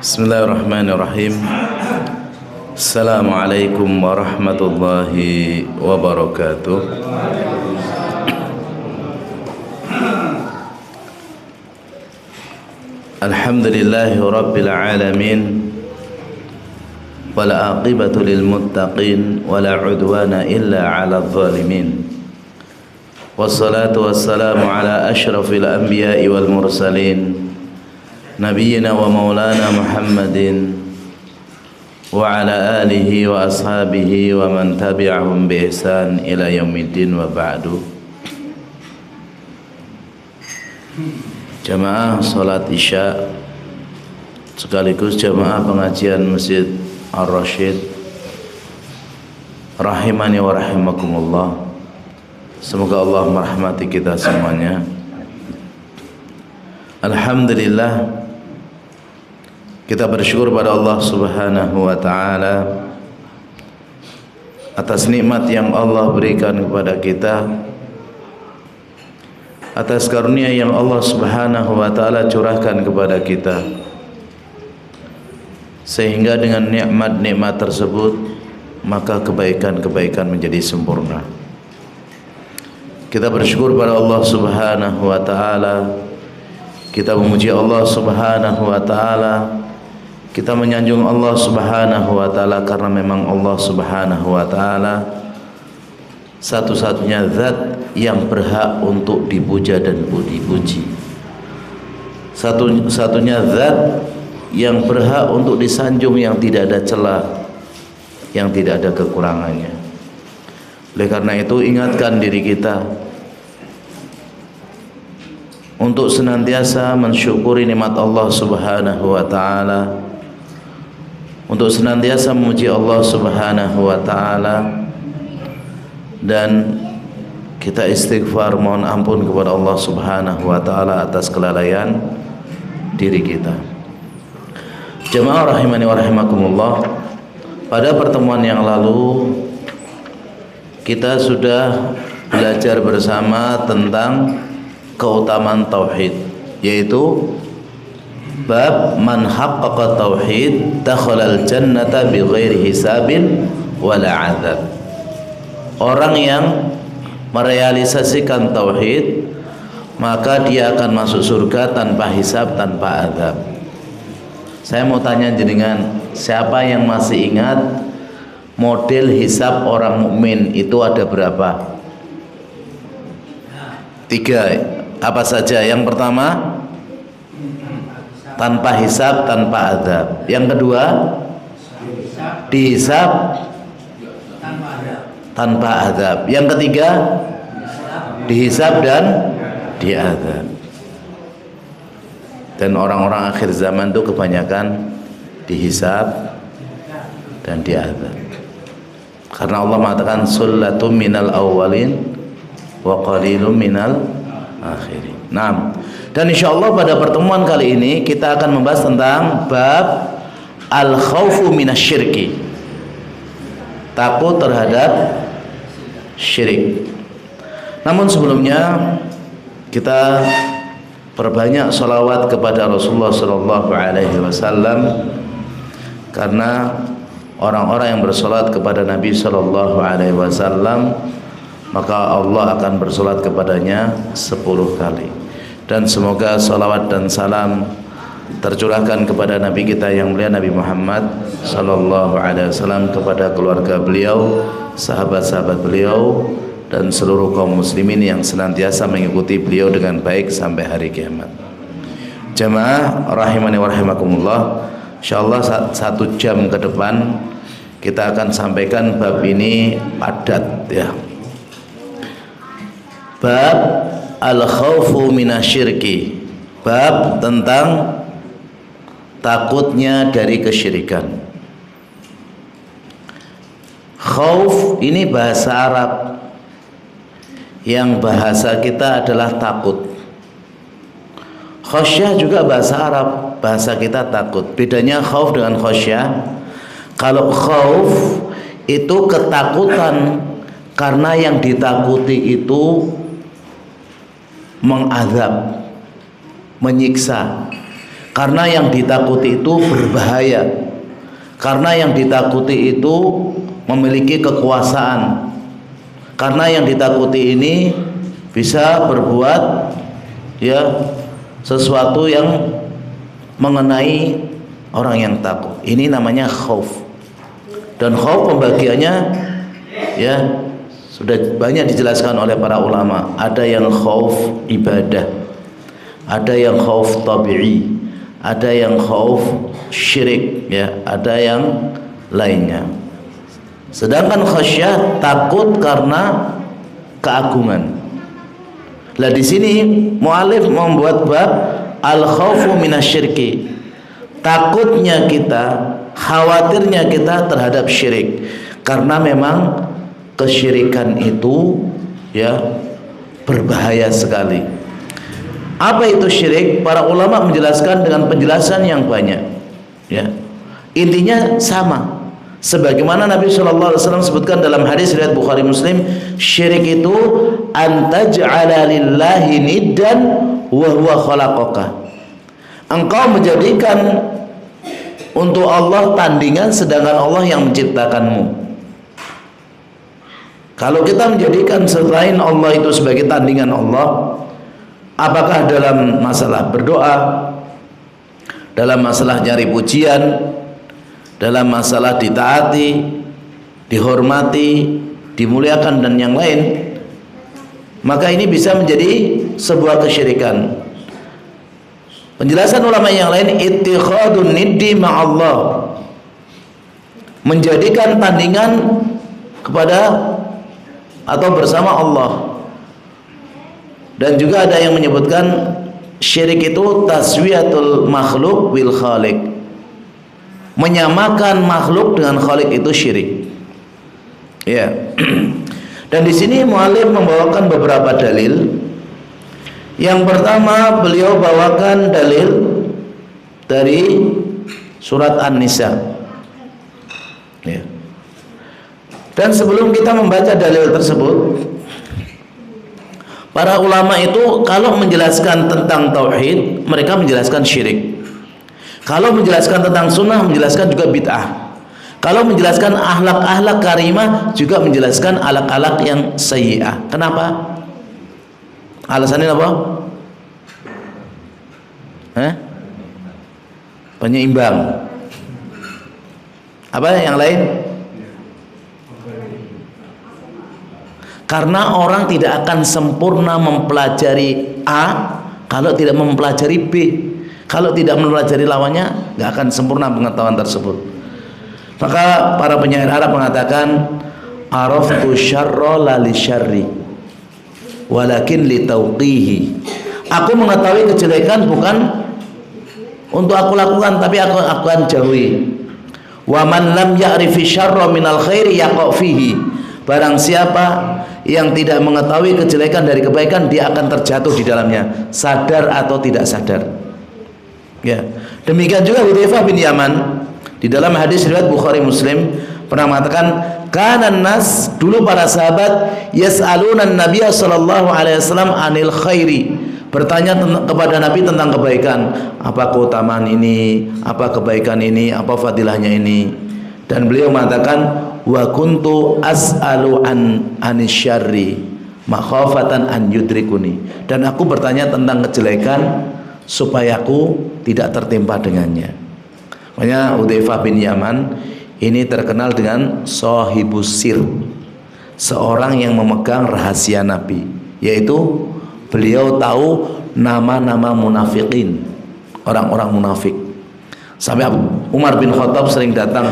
Bismillahirrahmanirrahim. Assalamualaikum warahmatullahi wabarakatuh. Alhamdulillahi rabbil alamin. Wala aqibatu lil muttaqin wala udwana illa 'alal zalimin. Wassalatu wassalamu ala asyrafil anbiya'i wal mursalin nabiyyina wa maulana Muhammadin wa ala alihi wa ashabihi wa man tabi'ahum bi ihsan ila yaumiddin wa ba'du. Jamaah salat Isya sekaligus jamaah pengajian Masjid Ar-Rasyid rahimani wa rahimakumullah. Semoga Allah merahmati kita semuanya. Alhamdulillah, kita bersyukur pada Allah Subhanahu wa ta'ala atas nikmat yang Allah berikan kepada kita, atas karunia yang Allah Subhanahu wa ta'ala curahkan kepada kita, sehingga dengan nikmat-nikmat tersebut maka kebaikan-kebaikan menjadi sempurna. Kita bersyukur pada Allah Subhanahu wa ta'ala, kita memuji Allah Subhanahu wa ta'ala, kita menyanjung Allah Subhanahu wa ta'ala, karena memang Allah Subhanahu wa ta'ala satu-satunya zat yang berhak untuk dipuja dan dipuji, satu-satunya zat yang berhak untuk disanjung, yang tidak ada celah, yang tidak ada kekurangannya. Oleh karena itu, ingatkan diri kita untuk senantiasa mensyukuri nikmat Allah Subhanahu wa ta'ala, untuk senantiasa memuji Allah Subhanahu wa ta'ala, dan kita istighfar, mohon ampun kepada Allah Subhanahu wa ta'ala atas kelalaian diri kita. Jemaah rahimani wa rahimakumullah, pada pertemuan yang lalu kita sudah belajar bersama tentang keutamaan tauhid, yaitu bab man haqqaqa tauhid dakhalal jannata bighairi hisabin wala adzab. Orang yang merealisasikan tauhid maka dia akan masuk surga tanpa hisab, tanpa azab. Saya mau tanya jenengan, siapa yang masih ingat model hisab orang mukmin itu ada berapa? 3. Apa saja? Yang pertama, tanpa hisab, tanpa azab. Yang kedua, dihisab tanpa azab. Yang ketiga, dihisab dan diazab. Dan orang-orang akhir zaman itu kebanyakan dihisab dan diazab, karena Allah mengatakan sullatum minal awwalin wa qalilum minal akhirin. Nah, dan insyaallah pada pertemuan kali ini kita akan membahas tentang bab al-khaufu minasyirki, takut terhadap syirik. Namun sebelumnya kita perbanyak sholawat kepada Rasulullah sallallahu alaihi wasallam, karena orang-orang yang bersolat kepada Nabi sallallahu alaihi wasallam maka Allah akan bersolat kepadanya 10 kali. Dan semoga salawat dan salam tercurahkan kepada Nabi kita yang mulia Nabi Muhammad sallallahu alaihi wasallam, kepada keluarga beliau, sahabat-sahabat beliau, dan seluruh kaum muslimin yang senantiasa mengikuti beliau dengan baik sampai hari kiamat. Jamaah rahimani wa rahimakumullah, insyaallah 1 jam ke depan kita akan sampaikan bab ini padat, ya. Bab al-khaufu minasyirki, bab tentang takutnya dari kesyirikan. Khauf ini bahasa Arab, yang bahasa kita adalah takut. Khasyah juga bahasa Arab, bahasa kita takut. Bedanya khauf dengan khasyah, kalau khauf itu ketakutan karena yang ditakuti itu mengazab, menyiksa. Karena yang ditakuti itu berbahaya. Karena yang ditakuti itu memiliki kekuasaan. Karena yang ditakuti ini bisa berbuat sesuatu yang mengenai orang yang takut. Ini namanya khauf. Dan khauf pembagiannya sudah banyak dijelaskan oleh para ulama. Ada yang khauf ibadah, ada yang khauf tabi'i, ada yang khauf syirik, ada yang lainnya. Sedangkan khasyah takut karena keagungan. Lah di sini mu'alif membuat bab al-khaufu minasyirki. Takutnya kita, khawatirnya kita terhadap syirik. Karena memang kesyirikan itu berbahaya sekali. Apa itu syirik? Para ulama menjelaskan dengan penjelasan yang banyak. Intinya sama. Sebagaimana Nabi SAW sebutkan dalam hadis riwayat Bukhari Muslim, syirik itu antaj'ala lillahi niddan wa huwa khalaqaka. Engkau menjadikan untuk Allah tandingan sedangkan Allah yang menciptakanmu. Kalau kita menjadikan selain Allah itu sebagai tandingan Allah, apakah dalam masalah berdoa, dalam masalah nyari pujian, dalam masalah ditaati, dihormati, dimuliakan dan yang lain, maka ini bisa menjadi sebuah kesyirikan. Penjelasan ulama yang lain, ittikhadun niddi ma'allah, menjadikan tandingan kepada atau bersama Allah. Dan juga ada yang menyebutkan syirik itu taswiyatul makhluk bil khaliq, menyamakan makhluk dengan khaliq itu syirik. Dan di sini mu'alif membawakan beberapa dalil. Yang pertama, beliau bawakan dalil dari surat An-Nisa. Dan sebelum kita membaca dalil tersebut, para ulama itu kalau menjelaskan tentang tauhid, mereka menjelaskan syirik. Kalau menjelaskan tentang sunnah, menjelaskan juga bid'ah. Kalau menjelaskan akhlak-akhlak karimah, juga menjelaskan akhlak-akhlak yang sayyi'ah. Kenapa? Alasannya apa? Penyeimbang. Apa yang lain? Karena orang tidak akan sempurna mempelajari A kalau tidak mempelajari B. Kalau tidak mempelajari lawannya, nggak akan sempurna pengetahuan tersebut. Maka para penyair Arab mengatakan, araftu syarra la li syarri walakin li tauqihi. Aku mengetahui kejelekan bukan untuk aku lakukan, tapi aku akan jauhi. Wa man lam ya'rifi syarra minal khairi yaqa fihi. Barang siapa yang tidak mengetahui kejelekan dari kebaikan, dia akan terjatuh di dalamnya, sadar atau tidak sadar. Demikian juga Hudzaifah bin Yaman di dalam hadis riwayat Bukhari Muslim pernah mengatakan, kanan nas, dulu para sahabat yas'aluna Nabiya sallallahu alaihi wasallam anil khairi, bertanya kepada Nabi tentang kebaikan. Apa keutamaan ini, apa kebaikan ini, apa fadilahnya ini. Dan beliau mengatakan, wa kuntu as'alu anisyarri makhafatan an yudrikuni. Dan aku bertanya tentang kejelekan supaya aku tidak tertimpa dengannya. Makanya Hudzaifah bin Yaman ini terkenal dengan sahibus sir, seorang yang memegang rahasia Nabi, yaitu beliau tahu nama-nama munafikin, orang-orang munafik. Sampai Umar bin Khattab sering datang,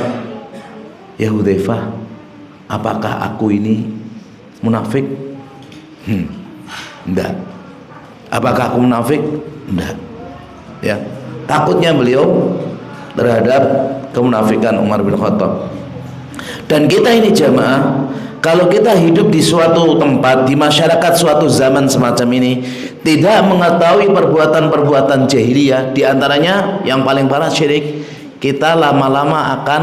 ya Hudzaifah, apakah aku ini munafik? Enggak. Apakah aku munafik? Enggak. Takutnya beliau terhadap kemunafikan Umar bin Khattab. Dan kita ini jamaah, kalau kita hidup di suatu tempat, di masyarakat suatu zaman semacam ini, tidak mengetahui perbuatan-perbuatan jahiliyah, diantaranya yang paling parah syirik, kita lama-lama akan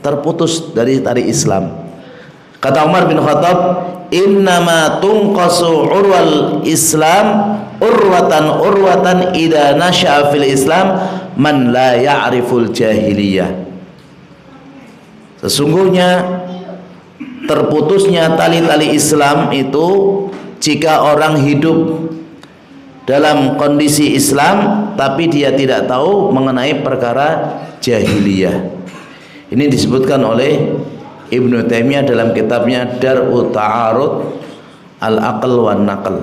terputus dari tali Islam. Kata Umar bin Khattab, innama tunqasu urwal Islam urwatan idza nasha'a fil Islam man la ya'riful jahiliyah. Sesungguhnya terputusnya tali-tali Islam itu jika orang hidup dalam kondisi Islam tapi dia tidak tahu mengenai perkara jahiliyah. Ini disebutkan oleh Ibnu Taimiyah dalam kitabnya Dar'u Ta'arud Al-Aql wan Naql.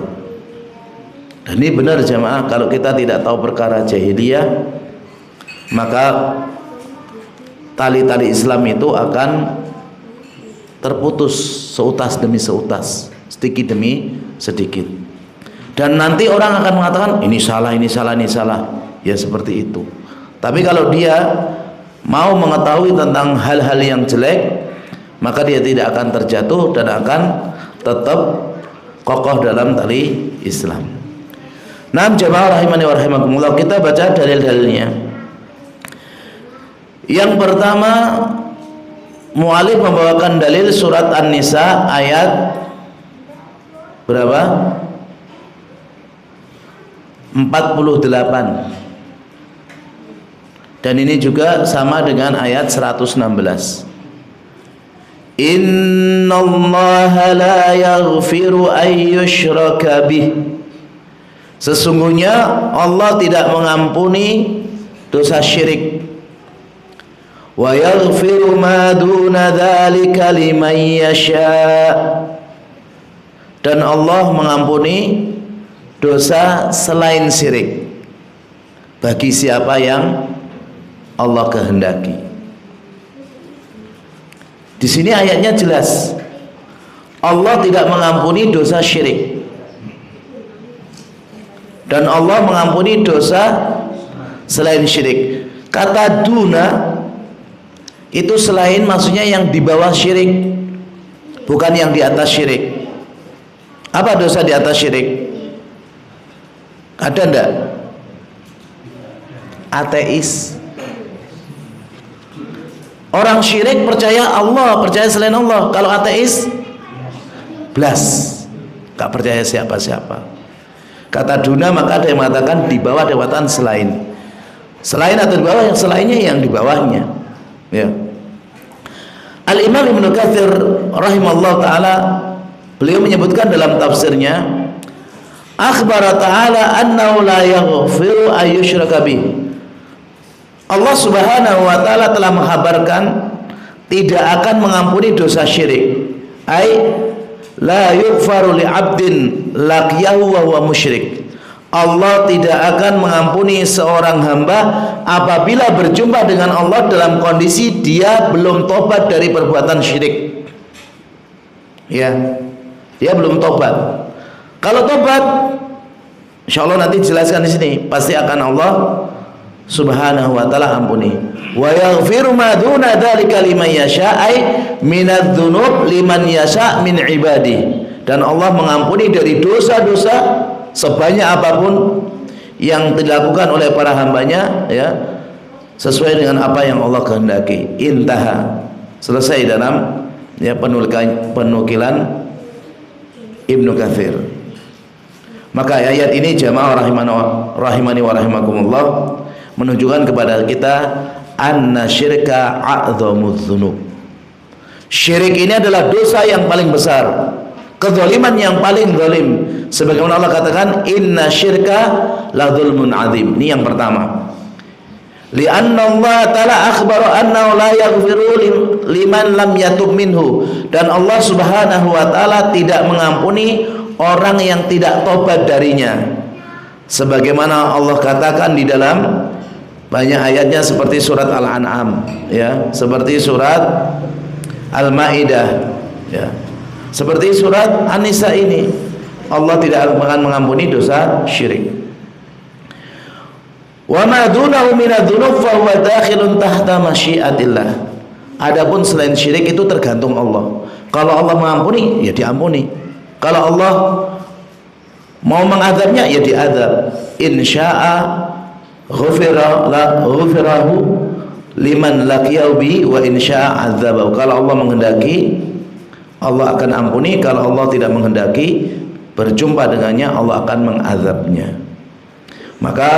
Dan ini benar jamaah, kalau kita tidak tahu perkara jahiliyah maka tali-tali Islam itu akan terputus seutas demi seutas, sedikit demi sedikit. Dan nanti orang akan mengatakan ini salah, ini salah, ini salah. Ya seperti itu. Tapi kalau dia mau mengetahui tentang hal-hal yang jelek, maka dia tidak akan terjatuh dan akan tetap kokoh dalam tali Islam. Nah, jamaah rahimani wa rahimakumullah, kita baca dalil-dalilnya. Yang pertama, mu'alif membawakan dalil surat An-Nisa ayat berapa? 48. Dan ini juga sama dengan ayat 116. Innallaha la yaghfiru ay yushraka bih. Sesungguhnya Allah tidak mengampuni dosa syirik. Wa yaghfiru ma duna dzalika liman yasha. Dan Allah mengampuni dosa selain syirik bagi siapa yang Allah kehendaki. Di sini ayatnya jelas. Allah tidak mengampuni dosa syirik. Dan Allah mengampuni dosa selain syirik. Kata duna itu selain maksudnya yang di bawah syirik, bukan yang di atas syirik. Apa dosa di atas syirik? Ada enggak? Ateis. Orang syirik percaya Allah, percaya selain Allah. Kalau ateis blas, gak percaya siapa-siapa. Kata duna, maka ada yang mengatakan di bawah, ada yang mengatakan selain. Selain atau di bawah, yang selainnya yang di bawahnya. Ya. Al-Imam Ibnu Katsir rahimahullah taala, beliau menyebutkan dalam tafsirnya, akhbara ta'ala annahu la yaghfiru ayyushraka bih. Allah Subhanahu wa taala telah menghabarkan tidak akan mengampuni dosa syirik. Ai la yughfaru li 'abdin laqiyahu wa huwa musyrik. Allah tidak akan mengampuni seorang hamba apabila berjumpa dengan Allah dalam kondisi dia belum tobat dari perbuatan syirik. Ya. Dia belum tobat. Kalau tobat, insyaallah nanti dijelaskan di sini, pasti akan Allah Subhanahu wa taala ampuni. Wa yaghfiru ma duna dzalika liman yasha ay minadz-dzunub liman yasha min ibadi. Dan Allah mengampuni dari dosa-dosa sebanyak apapun yang dilakukan oleh para hambanya, ya, sesuai dengan apa yang Allah kehendaki. Intaha. Selesai dalam ya penukilan Ibnu Katsir. Maka ayat ini jamaah rahimani wa rahimakumullah menunjukkan kepada kita anna syirka a'dzamudz dzunub. Syirik ini adalah dosa yang paling besar, kezaliman yang paling zalim. Sebagaimana Allah katakan inna syirka la dzulmun adzim. Ini yang pertama. Li'anna Allah ta'ala akhbara annahu la yaghfiru liman lam yatub minhu. Dan Allah Subhanahu wa taala tidak mengampuni orang yang tidak tobat darinya. Sebagaimana Allah katakan di dalam banyak ayatnya seperti surat Al-An'am, ya, seperti surat Al-Maidah, ya, seperti surat An-Nisa ini. Allah tidak akan mengampuni dosa syirik. Wa ma dunahu minadz-dzunub fa huwa dakhilun tahta masyiatillah. Adapun selain syirik itu tergantung Allah. Kalau Allah mengampuni, ya diampuni. Kalau Allah mau mengadabnya, ya diadab. Insya'a ghufirahu liman laqiyahu bi wa insya'a adzabahu. Kalau Allah menghendaki, Allah akan ampuni. Kalau Allah tidak menghendaki berjumpa dengannya, Allah akan mengazabnya. Maka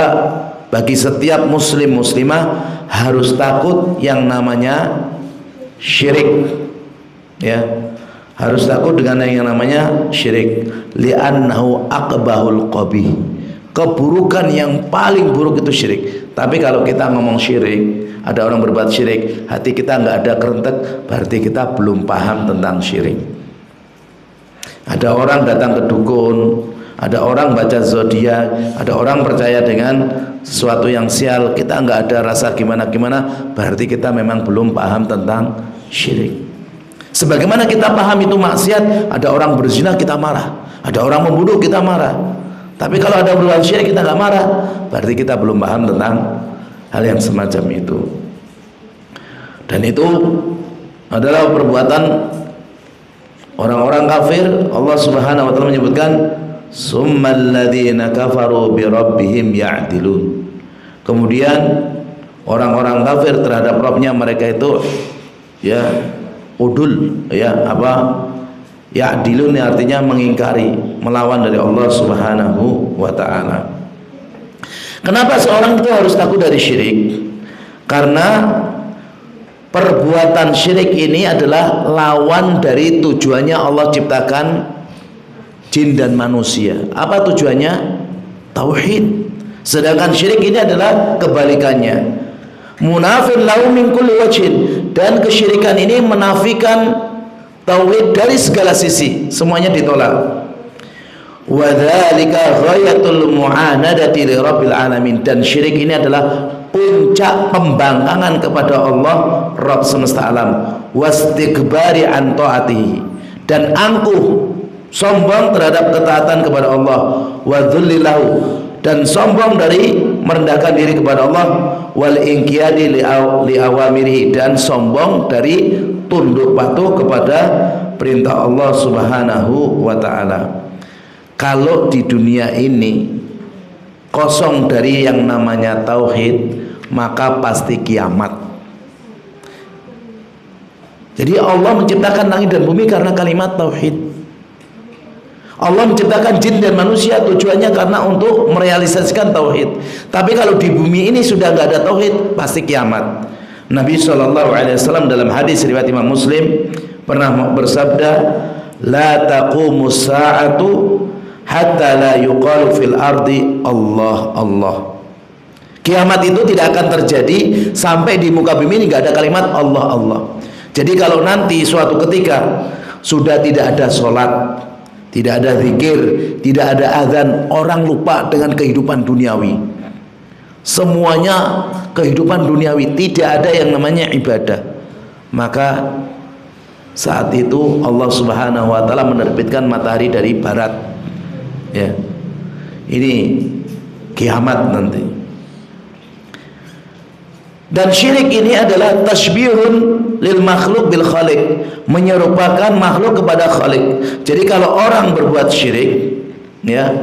bagi setiap muslim muslimah harus takut yang namanya syirik, ya, harus takut dengan yang namanya syirik. Li'annahu aqbahul qabih, keburukan yang paling buruk itu syirik. Tapi kalau kita ngomong syirik, ada orang berbuat syirik, hati kita nggak ada kerentek, berarti kita belum paham tentang syirik. Ada orang datang ke dukun, ada orang baca zodiak, ada orang percaya dengan sesuatu yang sial, kita nggak ada rasa gimana-gimana, berarti kita memang belum paham tentang syirik. Sebagaimana kita paham itu maksiat, ada orang berzina kita marah, ada orang membunuh kita marah. Tapi kalau ada berbuat syirik kita nggak marah, berarti kita belum paham tentang hal yang semacam itu. Dan itu adalah perbuatan orang-orang kafir. Allah Subhanahu wa taala menyebutkan summal ladzina kafaru bi rabbihim ya'dilun. Kemudian orang-orang kafir terhadap Rabbnya, mereka itu ya udul, ya apa, ya'dilun artinya mengingkari, melawan dari Allah Subhanahu wa taala. Kenapa seorang itu harus takut dari syirik? Karena perbuatan syirik ini adalah lawan dari tujuannya Allah ciptakan jin dan manusia. Apa tujuannya? Tauhid. Sedangkan syirik ini adalah kebalikannya. Munafir lahu min kulli wajhin. Dan kesyirikan ini menafikan tauhid dari segala sisi, semuanya ditolak. Wa dzalika ghayatul mu'anadati li rabbil alamin. Dan syirik ini adalah puncak pembangkangan kepada Allah Rabb semesta alam. Wastikbari an ta'atihi, dan angkuh sombong terhadap ketaatan kepada Allah. Wa dzullilahu, dan sombong dari merendahkan diri kepada Allah. Wal inqiyadi li awamirihi, dan sombong dari tunduk patuh kepada perintah Allah Subhanahu wa taala. Kalau di dunia ini kosong dari yang namanya tauhid, maka pasti kiamat. Jadi Allah menciptakan langit dan bumi karena kalimat tauhid. Allah menciptakan jin dan manusia tujuannya karena untuk merealisasikan tauhid. Tapi kalau di bumi ini sudah nggak ada tauhid, pasti kiamat. Nabi SAW dalam hadis riwayat Imam Muslim pernah bersabda, la taqumus sa'atu hatta la yuqalu fil ardi Allah Allah. Kiamat itu tidak akan terjadi sampai di muka bumi ini nggak ada kalimat Allah Allah. Jadi kalau nanti suatu ketika sudah tidak ada sholat, tidak ada zikir, tidak ada azan, orang lupa dengan kehidupan duniawi, semuanya kehidupan duniawi, tidak ada yang namanya ibadah, maka saat itu Allah Subhanahu wa taala menerbitkan matahari dari barat, ya. Ini kiamat nanti. Dan syirik ini adalah tasbihun lil makhluk bil khaliq, menyerupakan makhluk kepada khaliq. Jadi kalau orang berbuat syirik, ya,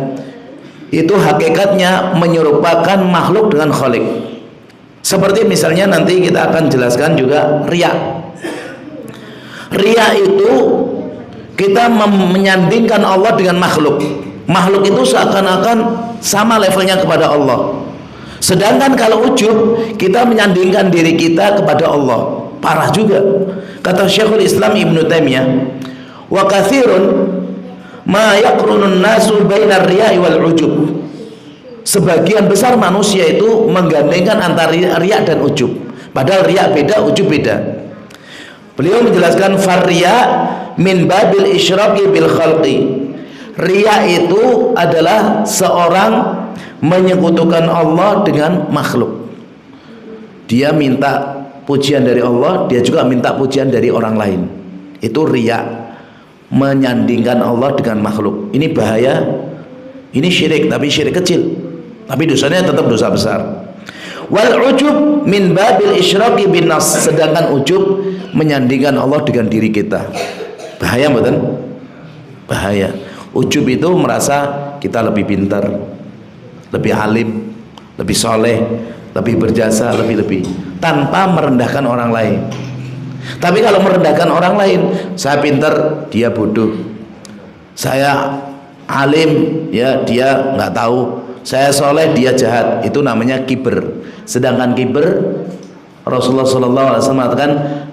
itu hakikatnya menyerupakan makhluk dengan khaliq. Seperti misalnya nanti kita akan jelaskan juga riya. Riya itu kita menyandingkan Allah dengan makhluk. Makhluk itu seakan-akan sama levelnya kepada Allah. Sedangkan kalau ujub, kita menyandingkan diri kita kepada Allah. Parah juga. Kata Syekhul Islam Ibnu Taimiyah, wa katsirun ma yaqrunun nasu bainar riya'i wal ujub. Sebagian besar manusia itu menggandengkan antara riya dan ujub. Padahal riya beda, ujub beda. Beliau menjelaskan farriya min babil isyraqi bil khalqi. Riya itu adalah seorang menyekutukan Allah dengan makhluk. Dia minta pujian dari Allah, dia juga minta pujian dari orang lain. Itu riya, menyandingkan Allah dengan makhluk. Ini bahaya. Ini syirik, tapi syirik kecil, tapi dosanya tetap dosa besar. Wal ujub min babil isyraqi bin nas. Sedangkan ujub menyandingkan Allah dengan diri kita. Bahaya betul? Bahaya. Ujub itu merasa kita lebih pintar, lebih alim, lebih soleh, lebih berjasa, lebih tanpa merendahkan orang lain. Tapi kalau merendahkan orang lain, saya pintar, dia bodoh. Saya alim, ya dia nggak tahu. Saya soleh, dia jahat. Itu namanya kiber. Sedangkan kiber, Rasulullah SAW mengatakan,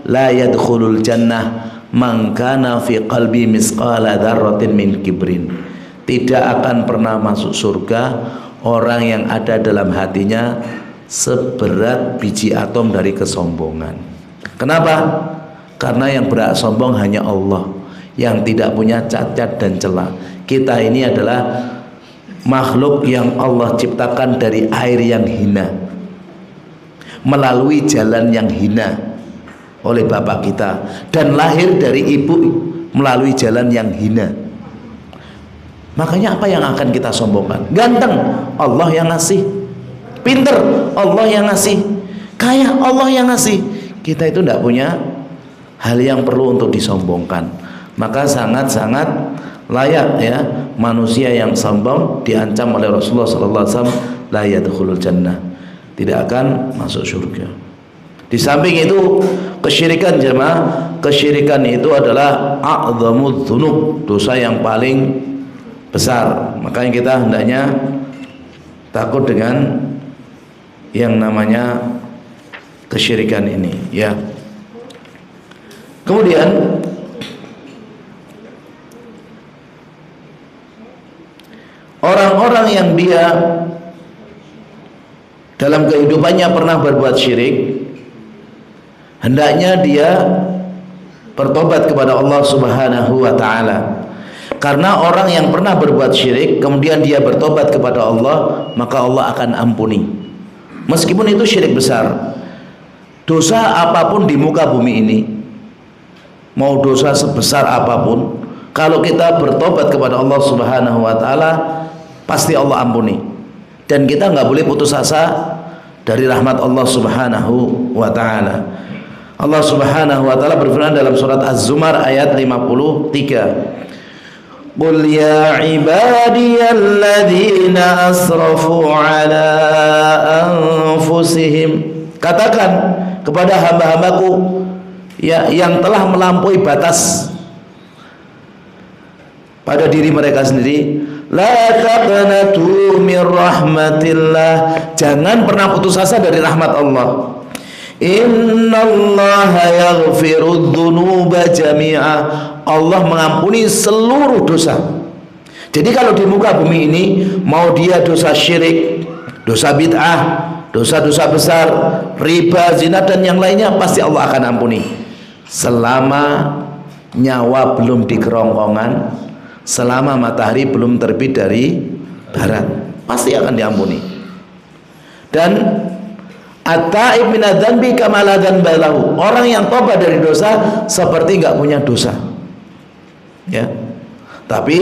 la yadkhulul jannah man kana fi qalbi misqala dzarratin min kibrin. Tidak akan pernah masuk surga orang yang ada dalam hatinya seberat biji atom dari kesombongan. Kenapa? Karena yang berhak sombong hanya Allah, yang tidak punya cacat dan celah. Kita ini adalah makhluk yang Allah ciptakan dari air yang hina, melalui jalan yang hina oleh bapak kita, dan lahir dari ibu melalui jalan yang hina. Makanya apa yang akan kita sombongkan? Ganteng, Allah yang ngasih. Pinter, Allah yang ngasih. Kaya, Allah yang ngasih. Kita itu tidak punya hal yang perlu untuk disombongkan. Maka sangat-sangat layak ya manusia yang sombong diancam oleh Rasulullah SAW, la yadkhulul jannah, tidak akan masuk surga. Di samping itu kesyirikan jemaah, kesyirikan itu adalah a'dzamudz dzunub, dosa yang paling besar. Makanya kita hendaknya takut dengan yang namanya kesyirikan ini ya. Kemudian orang-orang yang dia dalam kehidupannya pernah berbuat syirik, hendaknya dia bertobat kepada Allah Subhanahu wa ta'ala. Karena orang yang pernah berbuat syirik kemudian dia bertobat kepada Allah, maka Allah akan ampuni. Meskipun itu syirik besar. Dosa apapun di muka bumi ini, mau dosa sebesar apapun, kalau kita bertobat kepada Allah Subhanahu wa ta'ala, pasti Allah ampuni. Dan kita nggak boleh putus asa dari rahmat Allah Subhanahu wa ta'ala. Allah Subhanahu wa ta'ala berfirman dalam surat Az-Zumar ayat 53, Qul ya ibadiyalladzina asrafu ala anfusihim, katakan kepada hamba-hambaku ya, yang telah melampaui batas pada diri mereka sendiri, la taqnatu min rahmatillah, jangan pernah putus asa dari rahmat Allah. Innallaha yaghfirudz dzunuba jami'a, Allah mengampuni seluruh dosa. Jadi kalau di muka bumi ini, mau dia dosa syirik, dosa bid'ah, dosa-dosa besar, riba, zina dan yang lainnya, pasti Allah akan ampuni. Selama nyawa belum di kerongkongan, selama matahari belum terbit dari barat, pasti akan diampuni. Dan at-ta'ib minadz-dzanbi kama la dzanba lahu, orang yang tobat dari dosa seperti nggak punya dosa ya. Tapi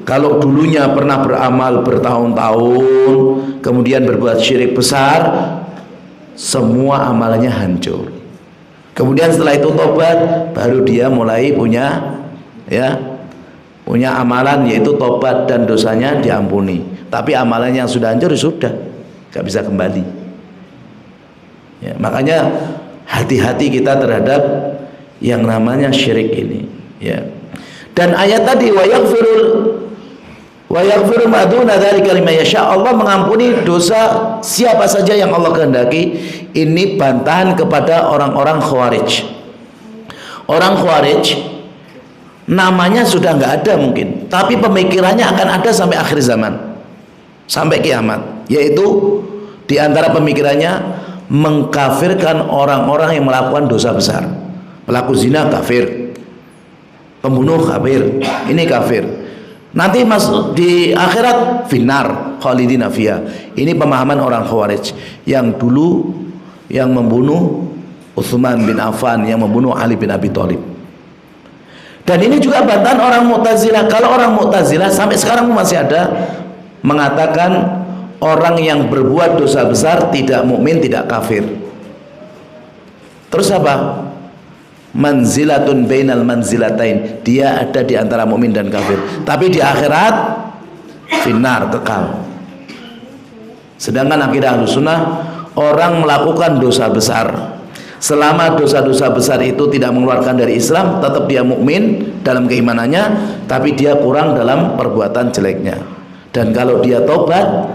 kalau dulunya pernah beramal bertahun-tahun kemudian berbuat syirik besar, semua amalannya hancur. Kemudian setelah itu tobat, baru dia mulai punya amalan, yaitu tobat dan dosanya diampuni. Tapi amalannya yang sudah hancur sudah nggak bisa kembali ya. Makanya hati-hati kita terhadap yang namanya syirik ini ya. Dan ayat tadi wa yaghfiru ma duna dzalika liman yasha, Allah mengampuni dosa siapa saja yang Allah kehendaki. Ini bantahan kepada orang-orang Khawarij. Orang Khawarij namanya sudah nggak ada mungkin, tapi pemikirannya akan ada sampai akhir zaman, sampai kiamat. Yaitu diantara pemikirannya mengkafirkan orang-orang yang melakukan dosa besar. Pelaku zina kafir, pembunuh kafir, ini kafir. Nanti masuk di akhirat finnar khalidina fiha. Ini pemahaman orang Khawarij yang dulu yang membunuh Utsman bin Affan, yang membunuh Ali bin Abi Thalib. Dan ini juga bantahan orang Mu'tazilah. Kalau orang Mu'tazilah sampai sekarang masih ada, mengatakan orang yang berbuat dosa besar tidak mukmin, tidak kafir. Terus apa? Manzilatun bainal manzilatain, dia ada di antara mukmin dan kafir, tapi di akhirat finnar, kekal. Sedangkan akidah Ahlussunnah, orang melakukan dosa besar Selama dosa-dosa besar itu tidak mengeluarkan dari Islam, tetap dia mukmin dalam keimanannya, tapi dia kurang dalam perbuatan jeleknya. Dan kalau dia tobat,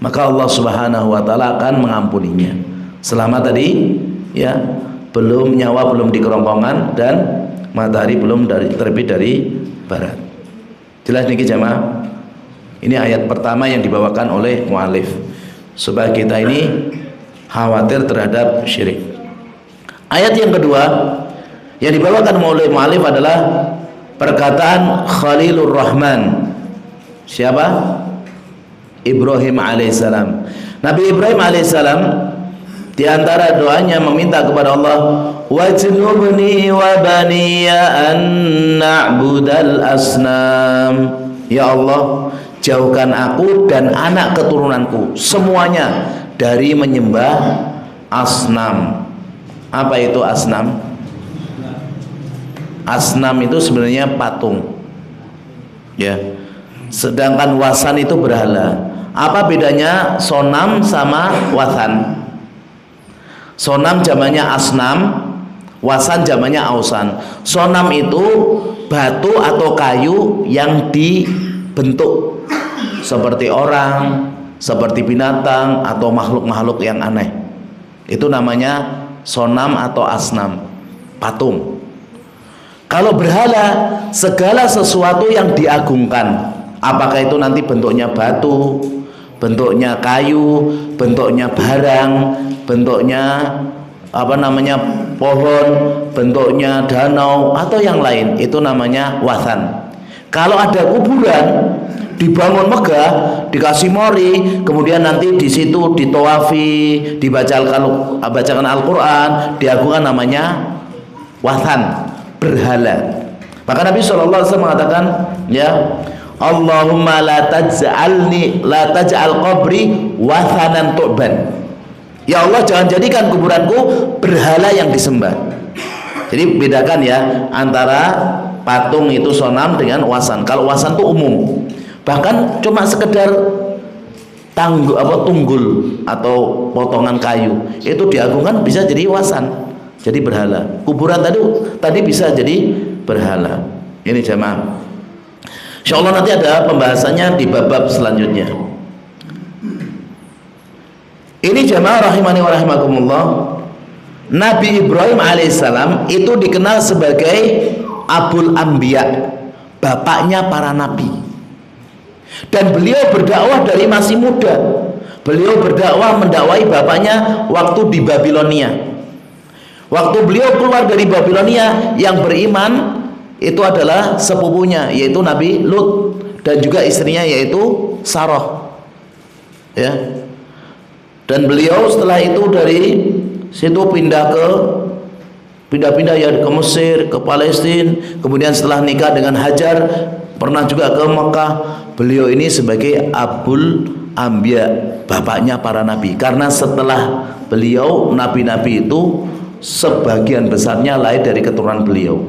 maka Allah Subhanahu wa taala akan mengampuninya. Selama tadi ya nyawa belum di kerongkongan dan matahari belum terbit dari barat. Jelas niki jamaah? Ini ayat pertama yang dibawakan oleh mu'alif supaya kita ini khawatir terhadap syirik. Ayat yang kedua yang dibawakan oleh mu'alif adalah perkataan Khalilur Rahman. Siapa? Ibrahim alaihissalam. Nabi Ibrahim alaihissalam di antara doanya meminta kepada Allah, wajnubni wa baniya an na'budal asnam. Ya Allah, jauhkan aku dan anak keturunanku semuanya dari menyembah asnam. Apa itu asnam? Asnam itu sebenarnya patung. Ya. Sedangkan wasan itu berhala. Apa bedanya sonam sama wasan? Sonam jamannya asnam, wasan jamannya ausan. Sonam itu batu atau kayu yang dibentuk seperti orang, seperti binatang atau makhluk-makhluk yang aneh. Itu namanya sonam atau asnam, patung. Kalau berhala, segala sesuatu yang diagungkan. Apakah itu nanti bentuknya batu, bentuknya kayu, bentuknya barang, bentuknya pohon, bentuknya danau atau yang lain, itu namanya wasan. Kalau ada kuburan dibangun megah, dikasih mori, kemudian nanti di situ ditawafi, dibacakan Al-Qur'an, diagungkan, namanya wasan, berhala. Maka Nabi SAW mengatakan, ya, Allahumma la taj'al qabri wathanan tu'ban. Ya Allah, jangan jadikan kuburanku berhala yang disembah. Jadi bedakan ya antara patung itu sonam dengan wasan. Kalau wasan itu umum, bahkan cuma sekedar tunggul atau potongan kayu itu diagungkan bisa jadi wasan, jadi berhala. Kuburan tadi bisa jadi berhala. Ini jamaah, insyaallah nanti ada pembahasannya di bab-bab selanjutnya. Ini jamaah rahimani wa rahimakumullah, Nabi Ibrahim alaihissalam itu dikenal sebagai Abul Anbiya, bapaknya para nabi. Dan beliau berdakwah dari masih muda. Beliau mendakwai bapaknya waktu di Babilonia. Waktu beliau keluar dari Babilonia, yang beriman itu adalah sepupunya, yaitu Nabi Lut, dan juga istrinya yaitu Sarah. Ya. Dan beliau setelah itu dari situ pindah ya ke Mesir, ke Palestina, kemudian setelah nikah dengan Hajar pernah juga ke Mekah. Beliau ini sebagai Abul Anbiya, bapaknya para nabi, karena setelah beliau nabi-nabi itu sebagian besarnya lahir dari keturunan beliau.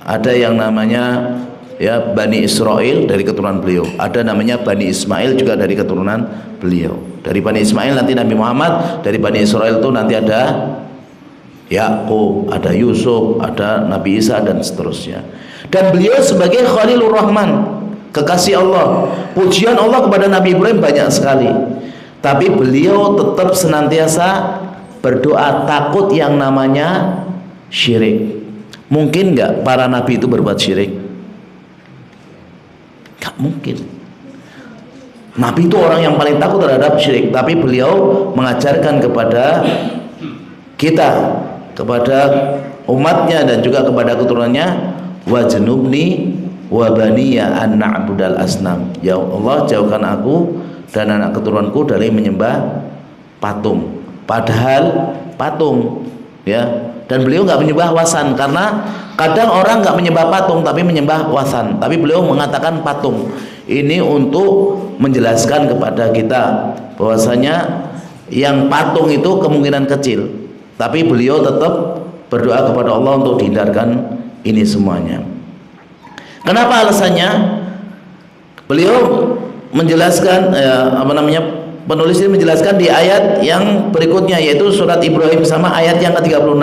Ada yang namanya ya Bani Israel dari keturunan beliau, ada namanya Bani Ismail juga dari keturunan beliau. Dari Bani Ismail nanti Nabi Muhammad, dari Bani Israel itu nanti ada Yakub, ada Yusuf, ada Nabi Isa dan seterusnya. Dan beliau sebagai Khalilur Rahman, kekasih Allah. Pujian Allah kepada Nabi Ibrahim banyak sekali, tapi beliau tetap senantiasa berdoa takut yang namanya syirik. Mungkin nggak para nabi itu berbuat syirik? Nggak mungkin. Nabi itu orang yang paling takut terhadap syirik, tapi beliau mengajarkan kepada kita, kepada umatnya dan juga kepada keturunannya, wajnubni wa baniya an na'budal asnam. Ya Allah, jauhkan aku dan anak keturunanku dari menyembah patung. Padahal patung, ya. Dan beliau nggak menyembah wasan, karena kadang orang nggak menyembah patung tapi menyembah wasan. Tapi beliau mengatakan patung. Ini untuk menjelaskan kepada kita bahwasanya yang patung itu kemungkinan kecil, tapi beliau tetap berdoa kepada Allah untuk dihindarkan ini semuanya. Kenapa alasannya? Beliau menjelaskan penulis ini menjelaskan di ayat yang berikutnya, yaitu surat Ibrahim sama ayat yang ke-36.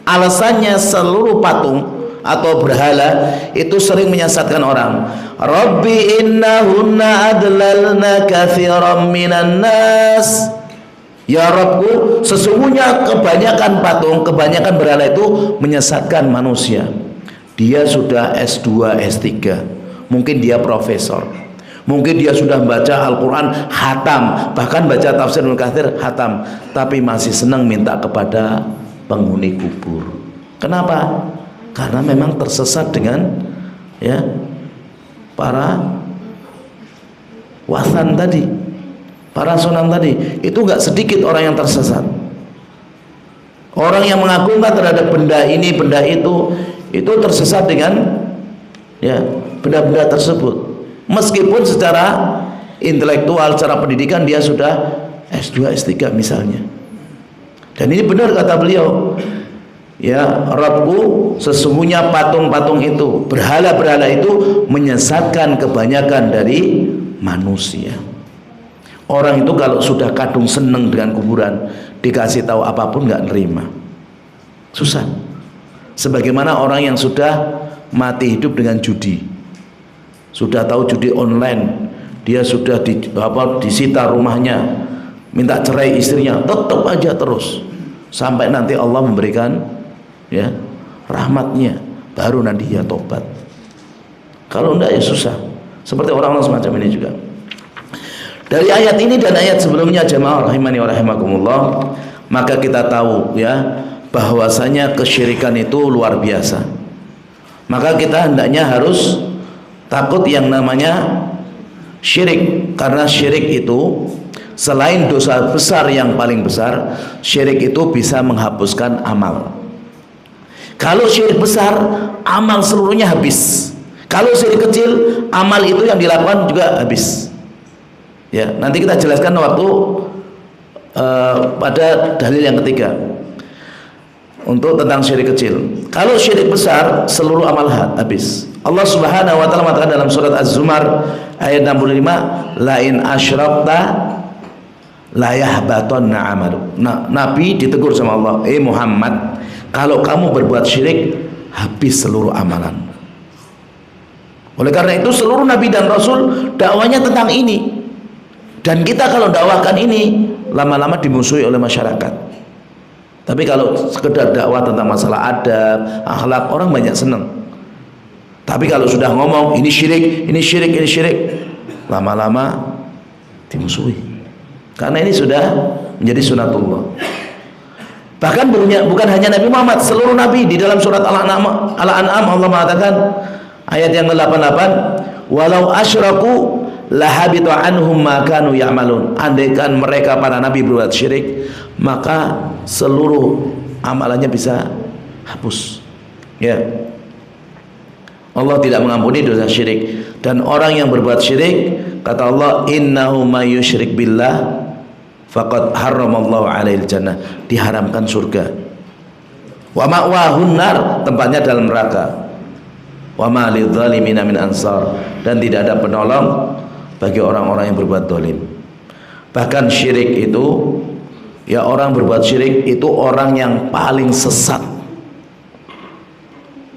Alasannya seluruh patung atau berhala itu sering menyesatkan orang. Rabbi innahunna adlalna katsiran minan nas. Ya Rabbku, sesungguhnya kebanyakan patung, kebanyakan berhala itu menyesatkan manusia. Dia sudah S2, S3, mungkin dia profesor, mungkin dia sudah baca Al-Quran hatam, bahkan baca tafsir Ibnu Katsir hatam, tapi masih senang minta kepada penghuni kubur. Kenapa? Karena memang tersesat dengan ya para wasan tadi, para sonam tadi. Itu gak sedikit orang yang tersesat. Orang yang mengagungkan terhadap benda ini, benda itu tersesat dengan ya benda-benda tersebut. Meskipun secara intelektual, secara pendidikan dia sudah S2, S3 misalnya. Dan ini benar kata beliau. Ya, Rabbku, sesungguhnya patung-patung itu, berhala-berhala itu menyesatkan kebanyakan dari manusia. Orang itu kalau sudah kadung seneng dengan kuburan, dikasih tahu apapun nggak nerima, susah. Sebagaimana orang yang sudah mati hidup dengan judi, sudah tahu judi online, dia sudah disita rumahnya, minta cerai istrinya, tetap aja terus sampai nanti Allah memberikan ya rahmatnya, baru nanti dia tobat. Kalau enggak ya susah. Seperti orang-orang semacam ini juga. Dari ayat ini dan ayat sebelumnya, jamaah rahimani wa rahimakumullah, maka kita tahu ya bahwasanya kesyirikan itu luar biasa. Maka kita hendaknya harus takut yang namanya syirik, karena syirik itu selain dosa besar yang paling besar, syirik itu bisa menghapuskan amal. Kalau syirik besar, amal seluruhnya habis. Kalau syirik kecil, amal itu yang dilakukan juga habis. Ya, nanti kita jelaskan waktu pada dalil yang ketiga untuk tentang syirik kecil. Kalau syirik besar, seluruh amal habis. Allah Subhanahu wa taala mengatakan dalam surat Az-Zumar ayat 65, la in asyrakta la yahbatanna 'amalu. Nah, Nabi ditegur sama Allah, Muhammad, kalau kamu berbuat syirik, habis seluruh amalan. Oleh karena itu seluruh nabi dan rasul dakwanya tentang ini. Dan kita kalau dakwahkan ini, lama-lama dimusuhi oleh masyarakat. Tapi kalau sekedar dakwah tentang masalah adab, akhlak, orang banyak senang. Tapi kalau sudah ngomong ini syirik, ini syirik, ini syirik, lama-lama dimusuhi. Karena ini sudah menjadi sunatullah. Bahkan bukan hanya Nabi Muhammad, seluruh nabi. Di dalam surat Al-An'am Allah mengatakan ayat yang ke-88, walau asyraku lahabitu anhum ma kanu ya'malun. Andaikan mereka para nabi berbuat syirik, maka seluruh amalannya bisa hapus. Ya. Allah tidak mengampuni dosa syirik. Dan orang yang berbuat syirik, kata Allah, innahu may yusyrik billah faqad harramallahu alaihil jannah, diharamkan surga. Wa ma'wahun nar, tempatnya dalam neraka. Wa ma lidzalimina min ansar, dan tidak ada penolong bagi orang-orang yang berbuat zalim. Bahkan syirik itu, ya orang berbuat syirik itu orang yang paling sesat.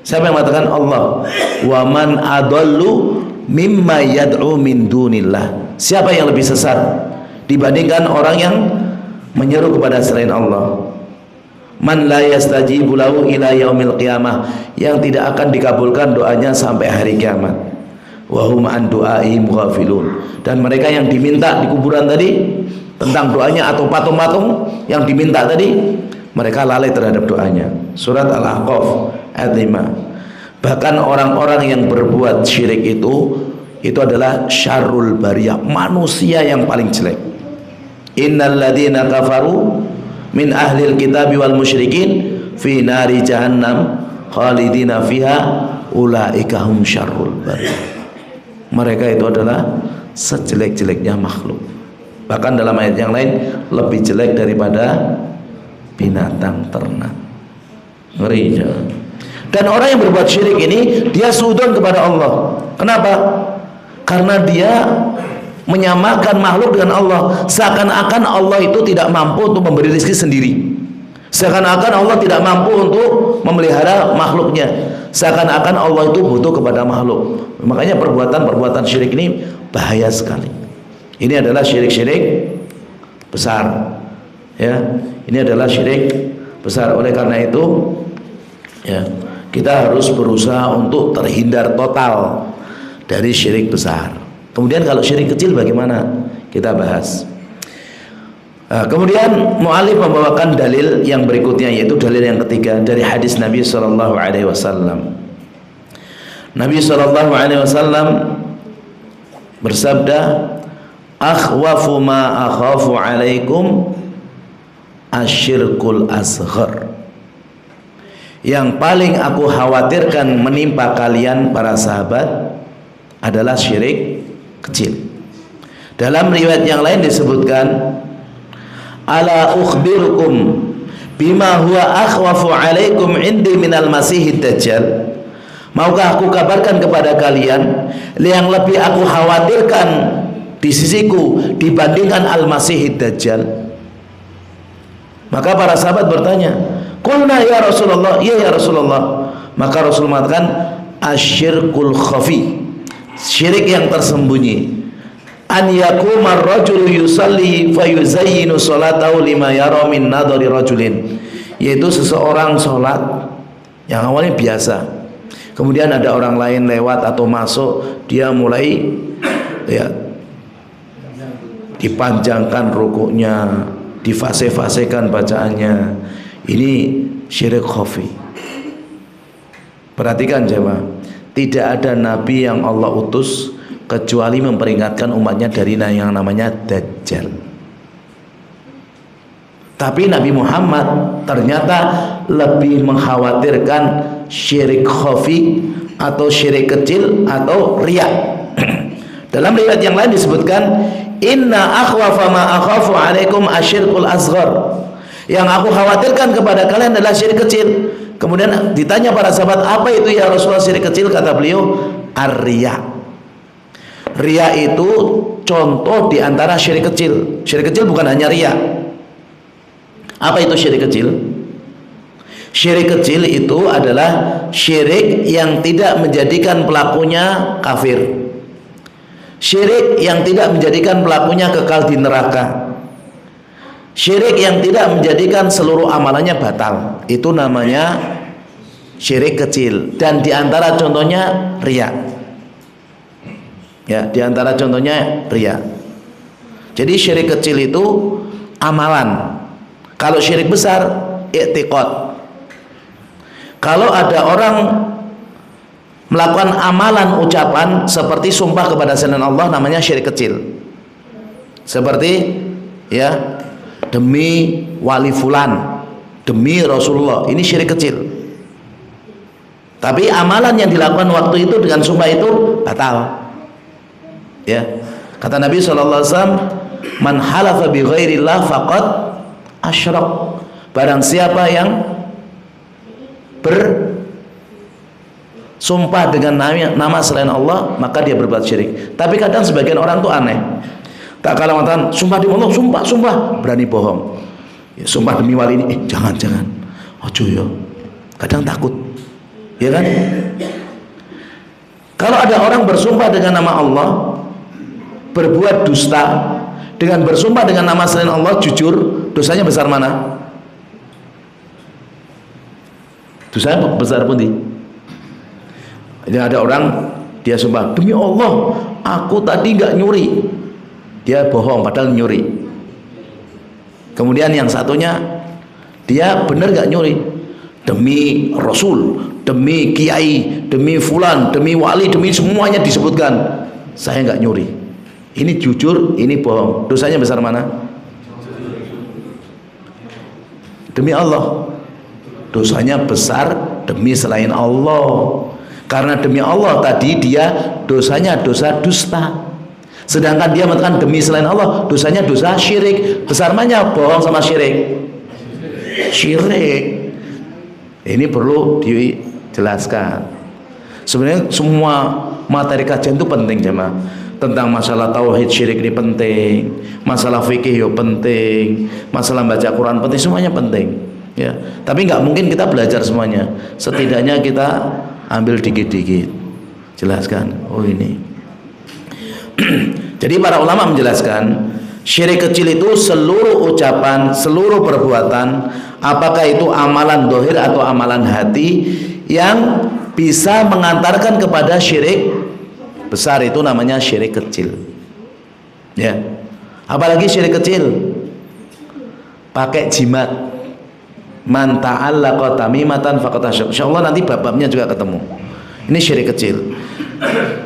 Siapa yang mengatakan? Allah. Wa man adallu mimma yad'u min dunillah. Siapa yang lebih sesat dibandingkan orang yang menyeru kepada selain Allah? Man la yastajibu lahu ila yaumil qiyamah, yang tidak akan dikabulkan doanya sampai hari kiamat. Wa hum an du'aihim ghafilun, dan mereka yang diminta di kuburan tadi tentang doanya atau patung-patung yang diminta tadi, mereka lalai terhadap doanya. Surat Al-Ahqaf ayat 5. Bahkan orang-orang yang berbuat syirik itu adalah syarrul bariyah, manusia yang paling jelek. Innal ladzina kafaru min ahlil kitabi wal musyrikin fi nari jahannam khalidina fiha ulaika hum syarrul bariyah. Mereka itu adalah sejelek-jeleknya makhluk. Bahkan dalam ayat yang lain lebih jelek daripada binatang ternak. Ngeri. Dan orang yang berbuat syirik ini, dia suudzon kepada Allah. Kenapa? Karena dia menyamakan makhluk dengan Allah, seakan-akan Allah itu tidak mampu untuk memberi rezeki sendiri, seakan-akan Allah tidak mampu untuk memelihara makhluknya, seakan-akan Allah itu butuh kepada makhluk. Makanya perbuatan syirik ini bahaya sekali. Ini adalah syirik-syirik besar, ya. Ini adalah syirik besar. Oleh karena itu, ya, kita harus berusaha untuk terhindar total dari syirik besar. Kemudian kalau syirik kecil bagaimana? Kita bahas. Kemudian mu'alif membawakan dalil yang berikutnya, yaitu dalil yang ketiga dari hadis Nabi SAW. Nabi SAW bersabda, akhwafu ma akhafu alaikum asyirkul asghar. Yang paling aku khawatirkan menimpa kalian para sahabat adalah syirik kecil. Dalam riwayat yang lain disebutkan, ala ukhbirukum bima huwa akhwafu alaikum indi minal masihid dajjal. Maukah aku kabarkan kepada kalian yang lebih aku khawatirkan di sisiku dibandingkan al-masihid dajjal? Maka para sahabat bertanya, qulna ya Rasulullah, iya ya Rasulullah. Maka Rasul mengatakan, asyirkul khafi, syirik yang tersembunyi. An yakuma ar-rajulu yusalli fayuzayyinu salatahu lima yara min nadari rajulin, yaitu seseorang sholat yang awalnya biasa, kemudian ada orang lain lewat atau masuk, dia mulai, ya, dipanjangkan rukuknya, difase-fasekan bacaannya. Ini syirik khafi. Perhatikan jemaah, tidak ada nabi yang Allah utus kecuali memperingatkan umatnya dari yang namanya Dajjal. Tapi Nabi Muhammad ternyata lebih mengkhawatirkan syirik khafi atau syirik kecil atau riya. Dalam riwayat yang lain disebutkan, inna akhwafa ma akhafu alaikum asyirkul asghar. Yang aku khawatirkan kepada kalian adalah syirik kecil. Kemudian ditanya para sahabat, apa itu ya Rasulullah syirik kecil? Kata beliau, ar-riya. Riya itu contoh di antara syirik kecil. Syirik kecil bukan hanya riya. Apa itu syirik kecil? Syirik kecil itu adalah syirik yang tidak menjadikan pelakunya kafir, syirik yang tidak menjadikan pelakunya kekal di neraka, syirik yang tidak menjadikan seluruh amalannya batal. Itu namanya syirik kecil. Dan di antara contohnya riya. Ya, di antara contohnya riya. Jadi syirik kecil itu amalan. Kalau syirik besar, i'tiqad. Kalau ada orang melakukan amalan ucapan seperti sumpah kepada selain Allah, namanya syirik kecil. Seperti, ya, demi wali fulan, demi Rasulullah, ini syirik kecil. Tapi amalan yang dilakukan waktu itu dengan sumpah itu batal. Ya, kata Nabi SAW, man halafa bi ghairillah faqad asyrak. Barang siapa yang bersumpah dengan nama selain Allah, maka dia berbuat syirik. Tapi kadang sebagian orang tuh aneh, tak kalah mengatakan sumpah demi Allah, sumpah, berani bohong. Ya, sumpah demi wali ini, jangan, ojo ya. Kadang takut, ya kan? Kalau ada orang bersumpah dengan nama Allah, berbuat dusta dengan bersumpah dengan nama selain Allah, jujur, dosanya besar mana? Dosanya besar pun di. Jadi ada orang dia sumpah demi Allah, aku tadi nggak nyuri, dia bohong padahal nyuri. Kemudian yang satunya dia benar nggak nyuri, demi Rasul, demi kiai, demi fulan, demi wali, demi semuanya disebutkan, saya nggak nyuri. Ini jujur, ini bohong. Dosanya besar mana? Demi Allah. Dosanya besar demi selain Allah. Karena demi Allah tadi dia dosanya dosa dusta. Sedangkan dia mengatakan demi selain Allah, dosanya dosa syirik. Besar mana bohong sama syirik? Syirik. Ini perlu dijelaskan. Sebenarnya semua materi kajian itu penting, jemaah. tentang masalah tauhid syirik ini penting, masalah fikih yo penting, masalah baca Quran penting, semuanya penting ya. Tapi nggak mungkin kita belajar semuanya, setidaknya kita ambil dikit-dikit, jelaskan. Oh ini jadi para ulama menjelaskan syirik kecil itu seluruh ucapan, seluruh perbuatan, apakah itu amalan dohir atau amalan hati yang bisa mengantarkan kepada syirik besar, itu namanya syirik kecil ya. Apalagi syirik kecil pakai jimat, man ta'allaqa tamimatan faqad asyrak. Insyaallah nanti bab-babnya juga ketemu. Ini syirik kecil.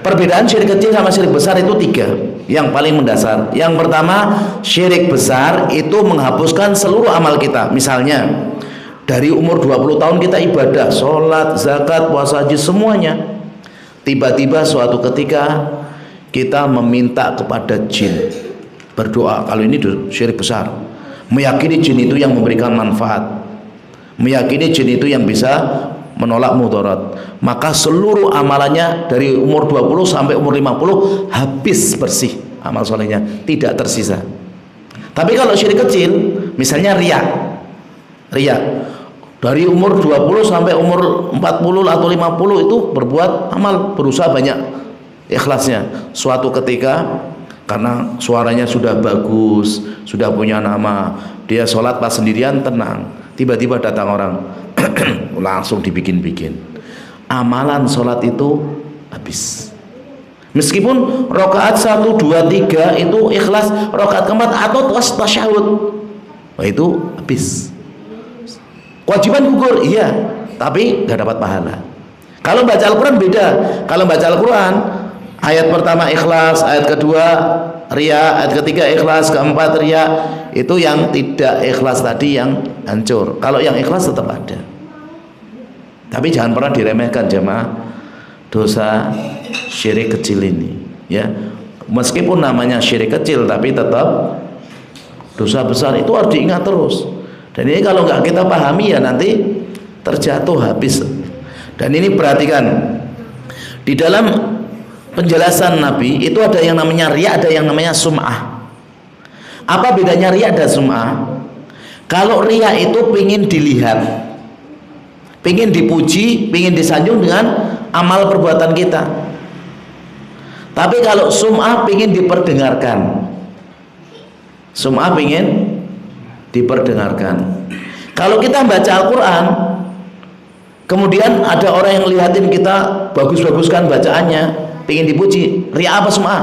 Perbedaan syirik kecil sama syirik besar itu 3 yang paling mendasar. Yang pertama, syirik besar itu menghapuskan seluruh amal kita. Misalnya dari umur 20 tahun kita ibadah, sholat, zakat, puasa, haji, semuanya. Tiba-tiba suatu ketika kita meminta kepada jin, berdoa. Kalau ini syirik besar, meyakini jin itu yang memberikan manfaat, meyakini jin itu yang bisa menolak mudarat, maka seluruh amalannya dari umur 20 sampai umur 50 habis bersih amal solehnya, tidak tersisa. Tapi kalau syirik kecil, misalnya riya dari umur 20 sampai umur 40 atau 50 itu berbuat amal, berusaha banyak ikhlasnya. Suatu ketika karena suaranya sudah bagus, sudah punya nama, dia sholat pas sendirian tenang, tiba-tiba datang orang langsung dibikin-bikin, amalan sholat itu habis. Meskipun rakaat 1, 2, 3 itu ikhlas, rakaat keempat atau tasyahud, itu habis. Kewajiban gugur, iya, tapi nggak dapat pahala. Kalau baca Al-Quran beda. Kalau baca Al-Quran, ayat pertama ikhlas, ayat kedua riya, ayat ketiga ikhlas, keempat riya, itu yang tidak ikhlas tadi yang hancur. Kalau yang ikhlas tetap ada. Tapi jangan pernah diremehkan jemaah dosa syirik kecil ini ya. Meskipun namanya syirik kecil tapi tetap dosa besar, itu harus diingat terus. Dan ini kalau nggak kita pahami ya nanti terjatuh habis. Dan ini perhatikan, di dalam penjelasan Nabi itu ada yang namanya riya, ada yang namanya sum'ah. Apa bedanya riya dan sum'ah? Kalau riya itu pingin dilihat, pingin dipuji, pingin disanjung dengan amal perbuatan kita. Tapi kalau sum'ah pingin diperdengarkan, sum'ah pingin diperdengarkan. Kalau kita baca Al-Quran, kemudian ada orang yang lihatin kita bagus-baguskan bacaannya, pingin dipuji, riya apa sum'ah?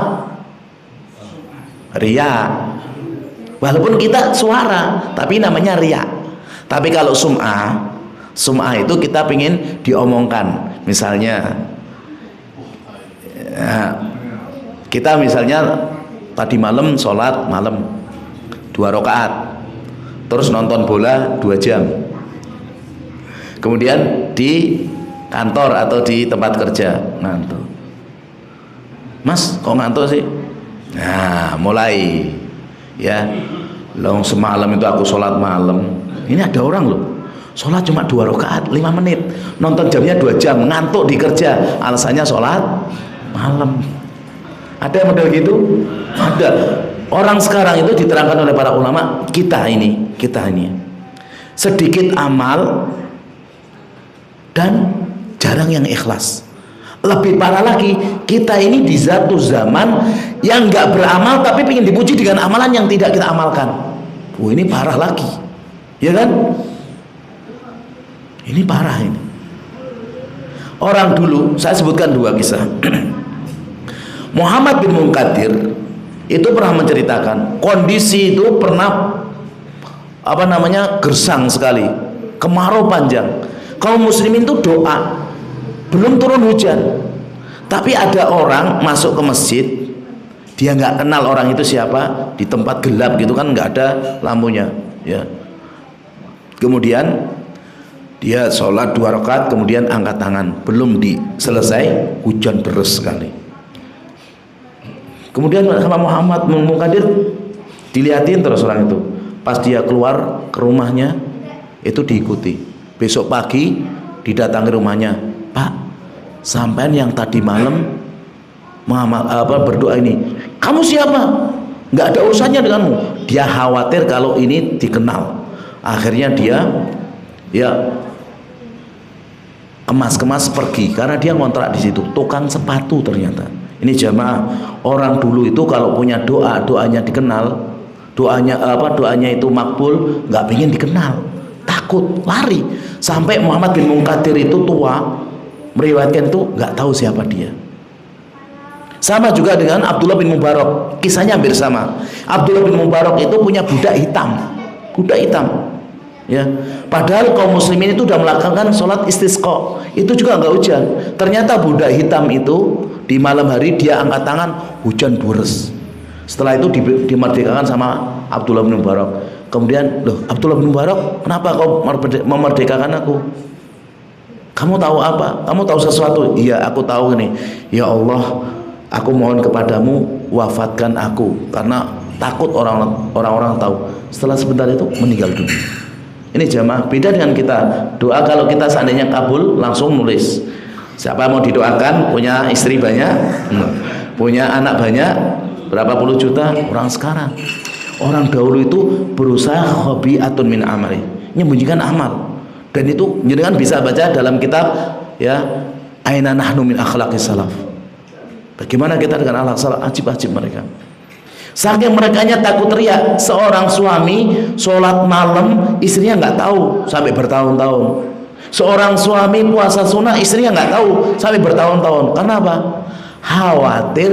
Riya. Walaupun kita suara, tapi namanya riya. Tapi kalau sum'ah, sum'ah itu kita pingin diomongkan. Misalnya ya, kita misalnya tadi malam sholat malam 2 rakaat, terus nonton bola 2 jam, kemudian di kantor atau di tempat kerja ngantuk. Mas kok ngantuk sih? Nah mulai ya, long semalam itu aku sholat malam. Ini ada orang loh sholat cuma 2 rakaat 5 menit, nonton jamnya 2 jam, ngantuk di kerja, alasannya sholat malam. Ada yang model gitu? Ada. Orang sekarang itu diterangkan oleh para ulama, kita ini sedikit amal dan jarang yang ikhlas. Lebih parah lagi, kita ini di satu zaman yang nggak beramal tapi ingin dipuji dengan amalan yang tidak kita amalkan. Ini parah lagi, ya kan? Ini parah ini. Orang dulu, saya sebutkan 2 kisah. Muhammad bin Munkadir itu pernah menceritakan kondisi itu pernah gersang sekali, kemarau panjang. Kaum muslimin itu doa, belum turun hujan, tapi ada orang masuk ke masjid, dia nggak kenal orang itu siapa, di tempat gelap gitu kan, nggak ada lampunya ya. Kemudian dia sholat 2 rakaat, kemudian angkat tangan, belum selesai hujan deras sekali. Kemudian sama Muhammad Munkadir dilihatin terus orang itu. Pas dia keluar ke rumahnya itu diikuti. Besok pagi didatangi rumahnya, Pak, sampean yang tadi malam berdoa ini, kamu siapa? Nggak ada urusannya denganmu. Dia khawatir kalau ini dikenal. Akhirnya dia ya kemas-kemas pergi karena dia ngontrak di situ, tukang sepatu ternyata. Ini jamaah, orang dulu itu kalau punya doa, doanya dikenal, doanya itu makbul, nggak pengen dikenal, takut, lari. Sampai Muhammad bin Munkadir itu tua, meriwayatkan itu nggak tahu siapa dia. Sama juga dengan Abdullah bin Mubarak, kisahnya hampir sama. Abdullah bin Mubarak itu punya budak hitam, ya. Padahal kaum muslimin itu sudah melakukan sholat istisqa, itu juga nggak hujan. Ternyata budak hitam itu di malam hari dia angkat tangan, hujan deres. Setelah itu dimerdekakan sama Abdullah bin Mubarak. Kemudian, loh Abdullah bin Mubarak, kenapa kau memerdekakan aku? Kamu tahu apa? Kamu tahu sesuatu? Iya, aku tahu ini. Ya Allah, aku mohon kepadamu, wafatkan aku, karena takut orang-orang tahu. Setelah sebentar itu meninggal dunia. Ini jamaah, beda dengan kita. Doa kalau kita seandainya kabul, langsung nulis. Siapa mau didoakan, punya istri banyak, punya anak banyak, berapa puluh juta. Orang sekarang, orang dahulu itu berusaha khabi'atun min amali, menyembunyikan amal. Dan itu jenengan bisa baca dalam kitab ya, Aina nahnu min akhlaqis salaf. Bagaimana kita dengan akhlak salaf, ajib-ajib mereka. Saking merekanya takut riya, seorang suami sholat malam istrinya nggak tahu sampai bertahun-tahun. Seorang suami puasa sunnah istrinya nggak tahu sampai bertahun-tahun. Karena apa? Khawatir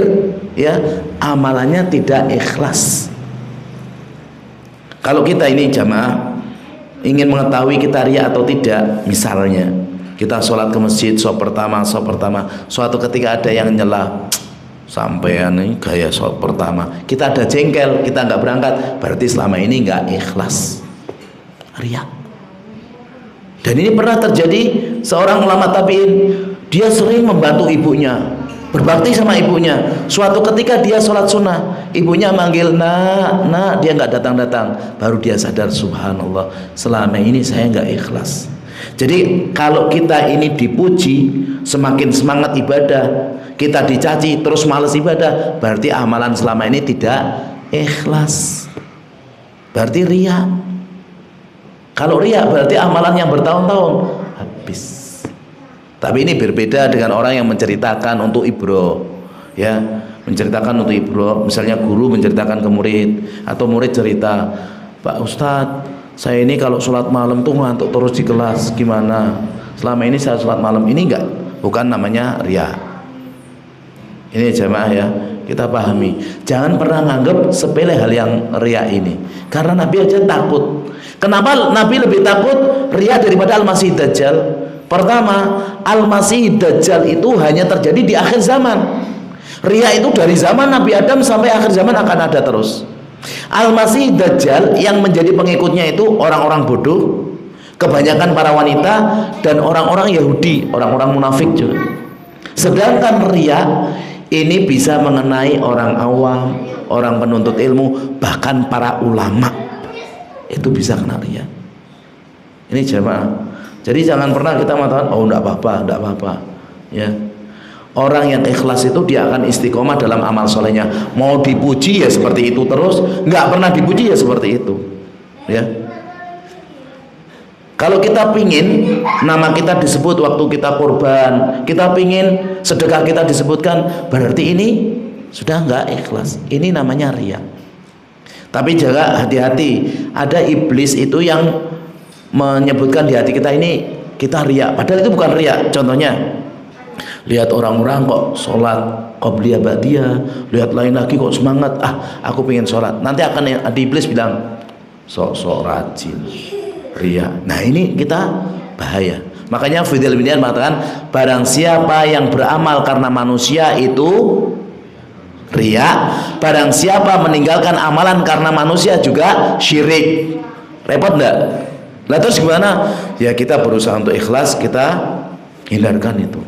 ya amalannya tidak ikhlas. Kalau kita ini jamaah ingin mengetahui kita riya atau tidak, misalnya kita sholat ke masjid sholat pertama, suatu ketika ada yang nyela, sampean nih gaya sholat pertama, kita ada jengkel, kita nggak berangkat, berarti selama ini nggak ikhlas, riya. Dan ini pernah terjadi, seorang ulama tabi'in, dia sering membantu ibunya, berbakti sama ibunya. Suatu ketika dia sholat sunnah, ibunya manggil nak, dia nggak datang, baru dia sadar, subhanallah, selama ini saya nggak ikhlas. Jadi kalau kita ini dipuji, semakin semangat ibadah, kita dicaci terus malas ibadah, berarti amalan selama ini tidak ikhlas, berarti riya. Kalau riya berarti amalan yang bertahun-tahun habis. Tapi ini berbeda dengan orang yang menceritakan untuk ibro, ya, menceritakan untuk ibro. Misalnya guru menceritakan ke murid, atau murid cerita, Pak Ustadz, saya ini kalau sholat malam tuh ngantuk terus di kelas, gimana? Selama ini saya sholat malam, ini enggak, bukan namanya riya. Ini jamaah ya, kita pahami. Jangan pernah nganggap sepele hal yang riya ini, karena Nabi aja takut. Kenapa Nabi lebih takut riya daripada Al-Masih Dajjal? Pertama, Al-Masih Dajjal itu hanya terjadi di akhir zaman. Riya itu dari zaman Nabi Adam sampai akhir zaman akan ada terus. Al-Masih Dajjal yang menjadi pengikutnya itu orang-orang bodoh, kebanyakan para wanita, dan orang-orang Yahudi, orang-orang munafik juga. Sedangkan riya ini bisa mengenai orang awam, orang penuntut ilmu, bahkan para ulama. Itu bisa kena riya. Ini jamaah. Jadi jangan pernah kita mengatakan, oh enggak apa-apa, ya. Orang yang ikhlas itu dia akan istiqomah dalam amal solehnya. Mau dipuji ya seperti itu terus, nggak pernah dipuji ya seperti itu, ya. Kalau kita pingin nama kita disebut waktu kita kurban, kita pingin sedekah kita disebutkan, berarti ini sudah nggak ikhlas. Ini namanya riya. Tapi jaga hati-hati, ada iblis itu yang menyebutkan di hati kita ini kita riya, padahal itu bukan riya. Contohnya, lihat orang-orang kok sholat qobliyah ba'diyah, lihat lain lagi kok semangat, aku pengen sholat. Nanti akan ada iblis bilang sok-sok rajin, riya. Nah ini kita bahaya. Makanya Fidel bin Iyad mengatakan, barang siapa yang beramal karena manusia itu riya, barang siapa meninggalkan amalan karena manusia juga syirik. Repot enggak? Lah terus gimana? Ya kita berusaha untuk ikhlas, kita hindarkan itu.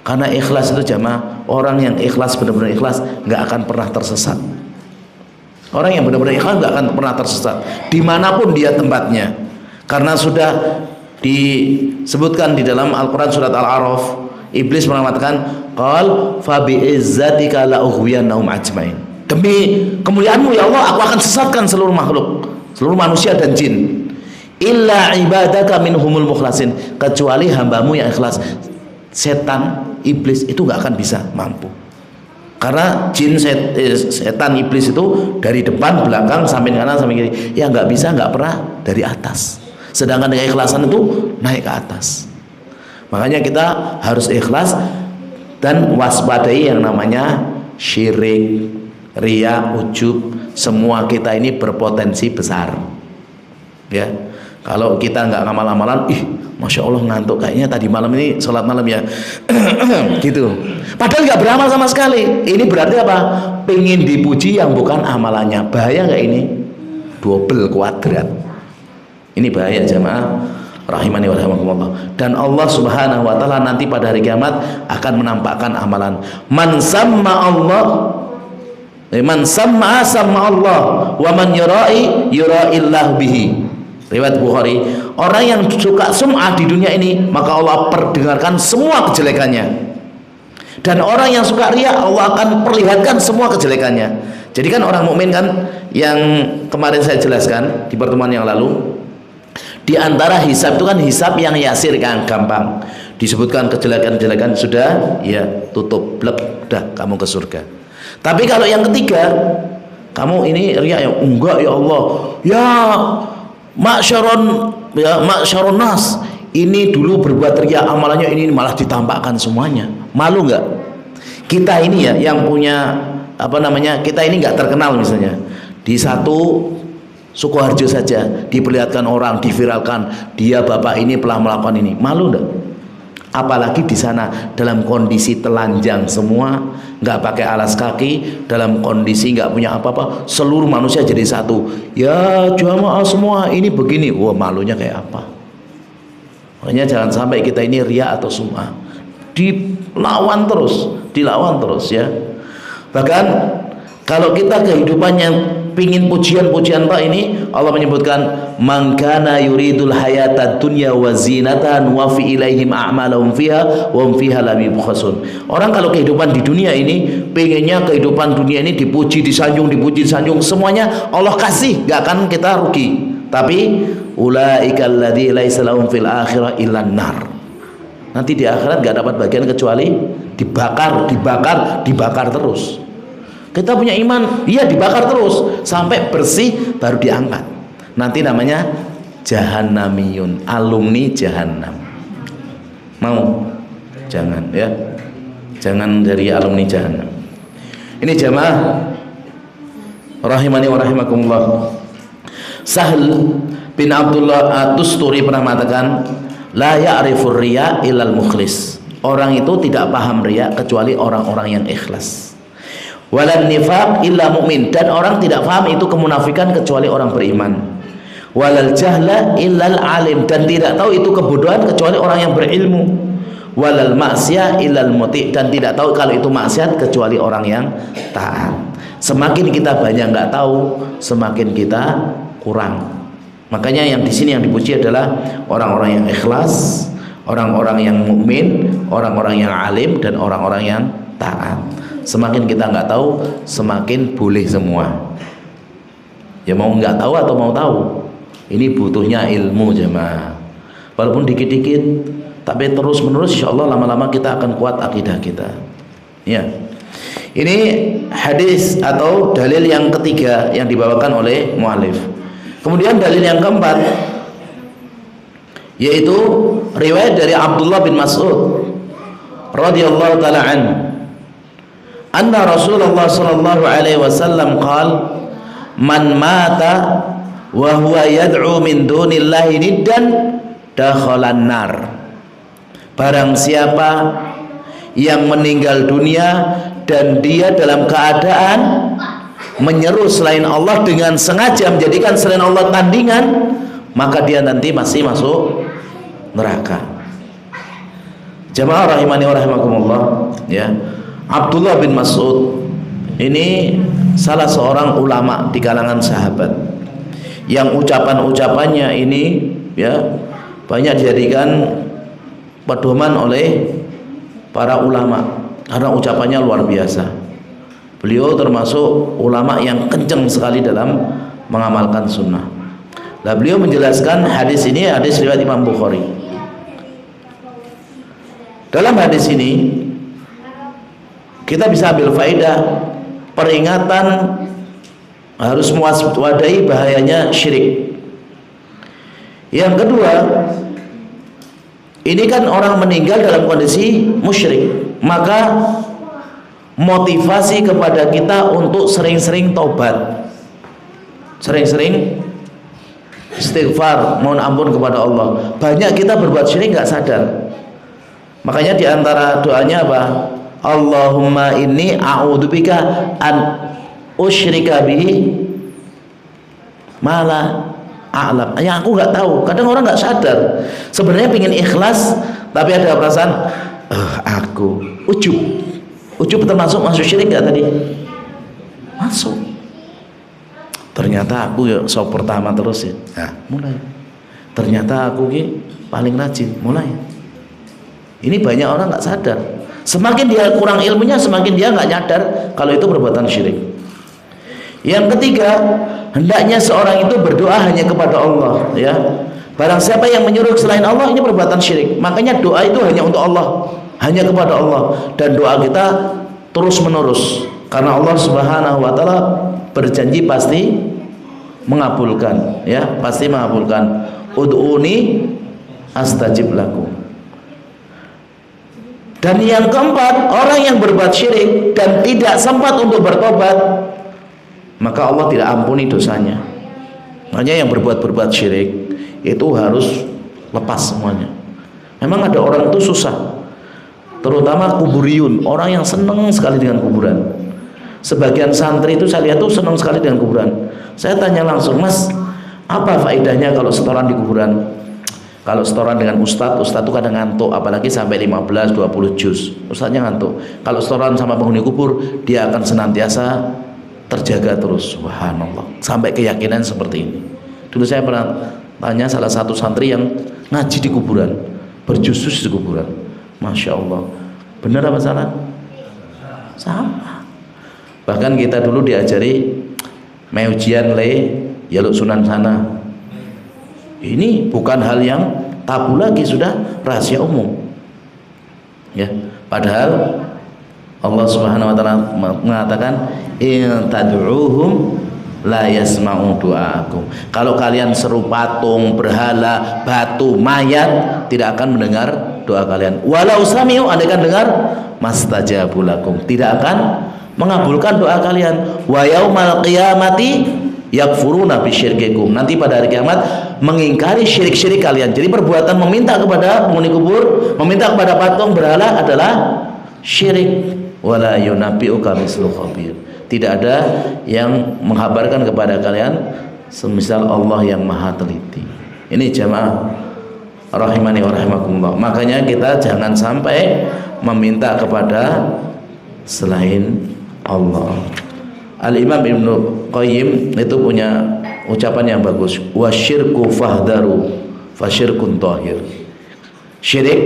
Karena ikhlas itu jamaah, orang yang ikhlas, benar-benar ikhlas, nggak akan pernah tersesat. Orang yang benar-benar ikhlas nggak akan pernah tersesat, dimanapun dia tempatnya. Karena sudah disebutkan di dalam Al-Quran surat Al-A'raf, Iblis pernah mengatakan, qal fa bi izzatika la ughwiyannahum ajmain. Demi kemuliaanmu ya Allah, aku akan sesatkan seluruh makhluk, seluruh manusia dan jin. Illa ibadaka minhumul mukhlasin, kecuali hambamu yang ikhlas. Setan, iblis itu nggak akan bisa mampu. Karena jin, setan, iblis itu dari depan, belakang, samping kanan, samping kiri, ya nggak bisa, nggak pernah dari atas. Sedangkan keikhlasan itu naik ke atas. Makanya kita harus ikhlas dan waspadai yang namanya syirik, riya, ujub. Semua kita ini berpotensi besar. Ya, kalau kita nggak ngamal-amalan, masya Allah ngantuk, kayaknya tadi malam ini sholat malam ya, gitu. Padahal nggak beramal sama sekali. Ini berarti apa? Pengen dipuji yang bukan amalannya. Bahaya nggak ini? Double kuadrat. Ini bahaya jamaah rahimani wa rahimakumullah. Dan Allah Subhanahu wa taala nanti pada hari kiamat akan menampakkan amalan. Man samma Allah, man samma Allah, wa man yurai yuraillahu bihi. Riwayat Bukhari, orang yang suka sum'ah di dunia ini, maka Allah perdengarkan semua kejelekannya. Dan orang yang suka riya, Allah akan perlihatkan semua kejelekannya. Jadi kan orang mukmin kan, yang kemarin saya jelaskan di pertemuan yang lalu, di antara hisab itu kan hisab yang yasir, yang gampang. Disebutkan kejelekan-kejelekan, sudah ya tutup, blek, udah kamu ke surga. Tapi kalau yang ketiga, kamu ini riya, ya enggak ya Allah, ya Ma'syaron nas, ini dulu berbuat riya, amalannya ini malah ditampakkan semuanya. Malu nggak? Kita ini ya yang punya kita ini nggak terkenal, misalnya di satu Sukoharjo saja diperlihatkan orang, diviralkan, dia bapak ini telah melakukan ini. Malu nggak? Apalagi di sana dalam kondisi telanjang semua, nggak pakai alas kaki, dalam kondisi nggak punya apa-apa, seluruh manusia jadi satu. Ya jamaah semua ini begini, wah malunya kayak apa? Makanya jangan sampai kita ini riya atau sum'ah, dilawan terus ya. Bahkan kalau kita kehidupannya pingin pujian-pujian tak ini, Allah menyebutkan man kana yuridul hayatad dunya wa zinatan wa fi ilaihim a'malahum fiha wa hum fiha lam yubkhasun. Orang kalau kehidupan di dunia ini, pengennya kehidupan dunia ini dipuji, disanjung, semuanya Allah kasih, gak akan kita rugi. Tapi ulaikal ladzi laisa lahum fil akhirah illan nar. Nanti di akhirat gak dapat bagian kecuali dibakar terus. Kita punya iman, iya dibakar terus sampai bersih baru diangkat. Nanti namanya jahannamiyun, alumni jahannam. Mau? Jangan ya. Jangan dari alumni jahannam. Ini jamaah rahimani wa rahimakumullah. Sahl bin Abdullah At-Tusturi pernah mengatakan, la ya'rifur riya illal mukhlis. Orang itu tidak paham riya kecuali orang-orang yang ikhlas. Walan nifaq illa mu'min, dan orang tidak paham itu kemunafikan kecuali orang beriman. Walal jahla illal alim, dan tidak tahu itu kebodohan kecuali orang yang berilmu. Walal ma'siyah illal muti', dan tidak tahu kalau itu maksiat kecuali orang yang taat. Semakin kita banyak nggak tahu, semakin kita kurang. Makanya yang di sini yang dipuji adalah orang-orang yang ikhlas, orang-orang yang mukmin, orang-orang yang alim, dan orang-orang yang taat. Semakin kita nggak tahu, semakin boleh semua. Ya mau nggak tahu atau mau tahu, ini butuhnya ilmu jemaah. Walaupun dikit-dikit, tapi terus menerus, insya Allah lama-lama kita akan kuat akidah kita. Ya, ini hadis atau dalil yang ketiga yang dibawakan oleh mu'alif. Kemudian dalil yang keempat, yaitu riwayat dari Abdullah bin Mas'ud radhiyallahu taala anhu, anna Rasulullah sallallahu alaihi wasallam qala man mata wa huwa yad'u min dunillahi niddan dakhalan nar. Barang siapa yang meninggal dunia dan dia dalam keadaan menyeru selain Allah dengan sengaja menjadikan selain Allah tandingan, maka dia nanti masih masuk neraka. Jamaah rahimani wa rahimakumullah, ya. Abdullah bin Mas'ud ini salah seorang ulama di kalangan sahabat yang ucapan-ucapannya ini ya banyak dijadikan pedoman oleh para ulama karena ucapannya luar biasa. Beliau termasuk ulama yang kencang sekali dalam mengamalkan sunnah. Nah, beliau menjelaskan hadis ini hadis riwayat Imam Bukhari. Dalam hadis ini kita bisa ambil faedah peringatan harus mewaspadai bahayanya syirik. Yang kedua, ini kan orang meninggal dalam kondisi musyrik, maka motivasi kepada kita untuk sering-sering taubat, sering-sering istighfar, mohon ampun kepada Allah. Banyak kita berbuat syirik nggak sadar. Makanya diantara doanya apa? Allahumma inni a'udzubika an usyrika bihi mala a'lam. Yang aku nggak tahu. Kadang orang nggak sadar. Sebenarnya pengen ikhlas, tapi ada perasaan aku ujub. Ujub termasuk masuk syirik nggak tadi? Masuk. Ternyata aku ya sok pertama terus ya. Nah, mulai. Ternyata aku paling rajin. Mulai. Ini banyak orang nggak sadar. Semakin dia kurang ilmunya, semakin dia nggak nyadar kalau itu perbuatan syirik. Yang ketiga, hendaknya seorang itu berdoa hanya kepada Allah, ya. Barang siapa yang menyuruh selain Allah, ini perbuatan syirik. Makanya doa itu hanya untuk Allah, hanya kepada Allah, dan doa kita terus menerus karena Allah Subhanahu wa taala berjanji pasti mengabulkan, ya, pasti mengabulkan. Ud'uni astajib lakum. Dan yang keempat, orang yang berbuat syirik dan tidak sempat untuk bertobat, maka Allah tidak ampuni dosanya. Makanya yang berbuat syirik itu harus lepas semuanya. Memang ada orang itu susah, terutama kuburiyun, orang yang senang sekali dengan kuburan. Sebagian santri itu saya lihat tuh senang sekali dengan kuburan. Saya tanya langsung, Mas, apa faedahnya kalau setoran di kuburan? Kalau setoran dengan ustadz itu kadang ngantuk, apalagi sampai 15-20 juz, ustadznya ngantuk. Kalau setoran sama penghuni kubur, dia akan senantiasa terjaga terus. Subhanallah, sampai keyakinan seperti ini. Dulu saya pernah tanya salah satu santri yang ngaji di kuburan, berjus-jus di kuburan. Masya Allah, benar apa salah? Sama. Bahkan kita dulu diajari mau ujian jaluk sunan sana. Ini bukan hal yang tabu lagi, sudah rahasia umum, ya. Padahal Allah Subhanahu wa taala mengatakan in tad'uuhum la yasma'u du'aakum. Kalau kalian seru patung, berhala, batu, mayat, tidak akan mendengar doa kalian. Walau sami'u, andaikan dengar, mastajabu lakum, tidak akan mengabulkan doa kalian. Wa yaumal qiyamati yakfuruna bisyirkikum, nanti pada hari kiamat mengingkari syirik-syirik kalian. Jadi perbuatan meminta kepada penghuni kubur, meminta kepada patung, berhala adalah syirik. Wala yunabbi'uka mislu khabir, tidak ada yang menghabarkan kepada kalian semisal Allah yang maha teliti. Ini jamaah rahimani wa rahimakumullah. Makanya kita jangan sampai meminta kepada selain Allah. Al-Imam Ibnu Qayyim itu punya ucapan yang bagus. Wasyirku fahdaru fasyirkun tahir. Syirik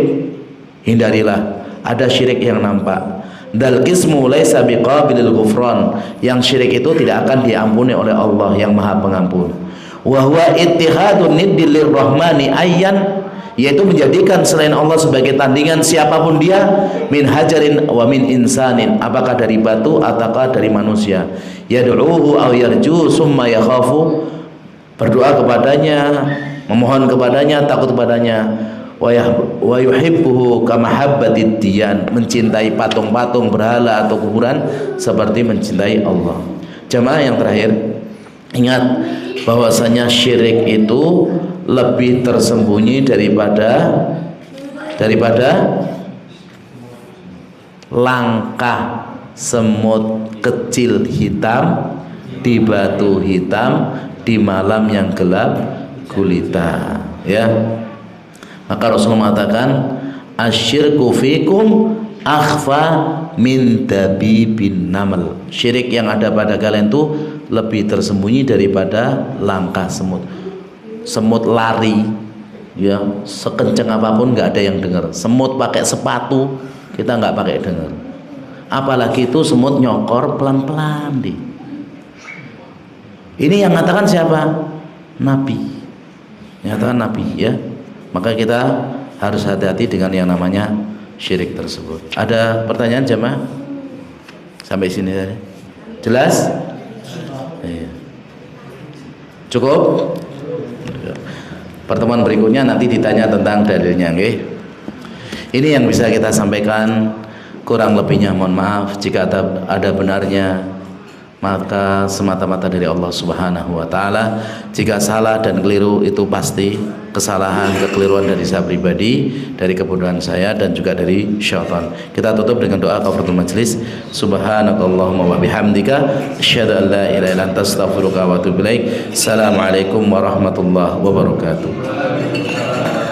hindarilah. Ada syirik yang nampak. Dal qismu laisa biqabilil ghufran. Yang syirik itu tidak akan diampuni oleh Allah yang Maha Pengampun. Wa huwa ittihadun niddil lirrahmani ayyan, yaitu menjadikan selain Allah sebagai tandingan siapapun dia, min hajarin wa min insanin, apakah dari batu ataukah dari manusia. Yad'uhu aw yarju summa yakhafu, berdoa kepadanya, memohon kepadanya, takut kepadanya. Wa yuhibbuhu kama habbatid diyan, mencintai patung-patung, berhala atau kuburan seperti mencintai Allah. Jamaah yang terakhir, ingat bahwasanya syirik itu lebih tersembunyi daripada langkah semut kecil hitam di batu hitam di malam yang gelap gulita, ya. Maka Rasulullah mengatakan asyirku fikum akhfa min dabibin namal. Syirik yang ada pada kalian itu lebih tersembunyi daripada langkah semut. Semut lari, ya, sekencang apapun nggak ada yang dengar. Semut pakai sepatu kita nggak pakai dengar. Apalagi itu semut nyokor pelan-pelan di. Ini yang mengatakan siapa? Nabi. Nyatakan Nabi ya. Maka kita harus hati-hati dengan yang namanya syirik tersebut. Ada pertanyaan jemaah? Sampai sini tadi. Jelas? Iya. Cukup? Pertemuan berikutnya nanti ditanya tentang dalilnya, nggih. Ini yang bisa kita sampaikan. Kurang lebihnya mohon maaf. Jika ada benarnya, maka semata-mata dari Allah Subhanahu wa taala. Jika salah dan keliru itu pasti kesalahan, kekeliruan dari saya pribadi, dari kebodohan saya dan juga dari syaitan. Kita tutup dengan doa kafaratul majelis. Subhanakallahumma wa bihamdika asyhadu an la ilaha illa anta astaghfiruka wa atubu ilaik. Assalamualaikum warahmatullahi wabarakatuh.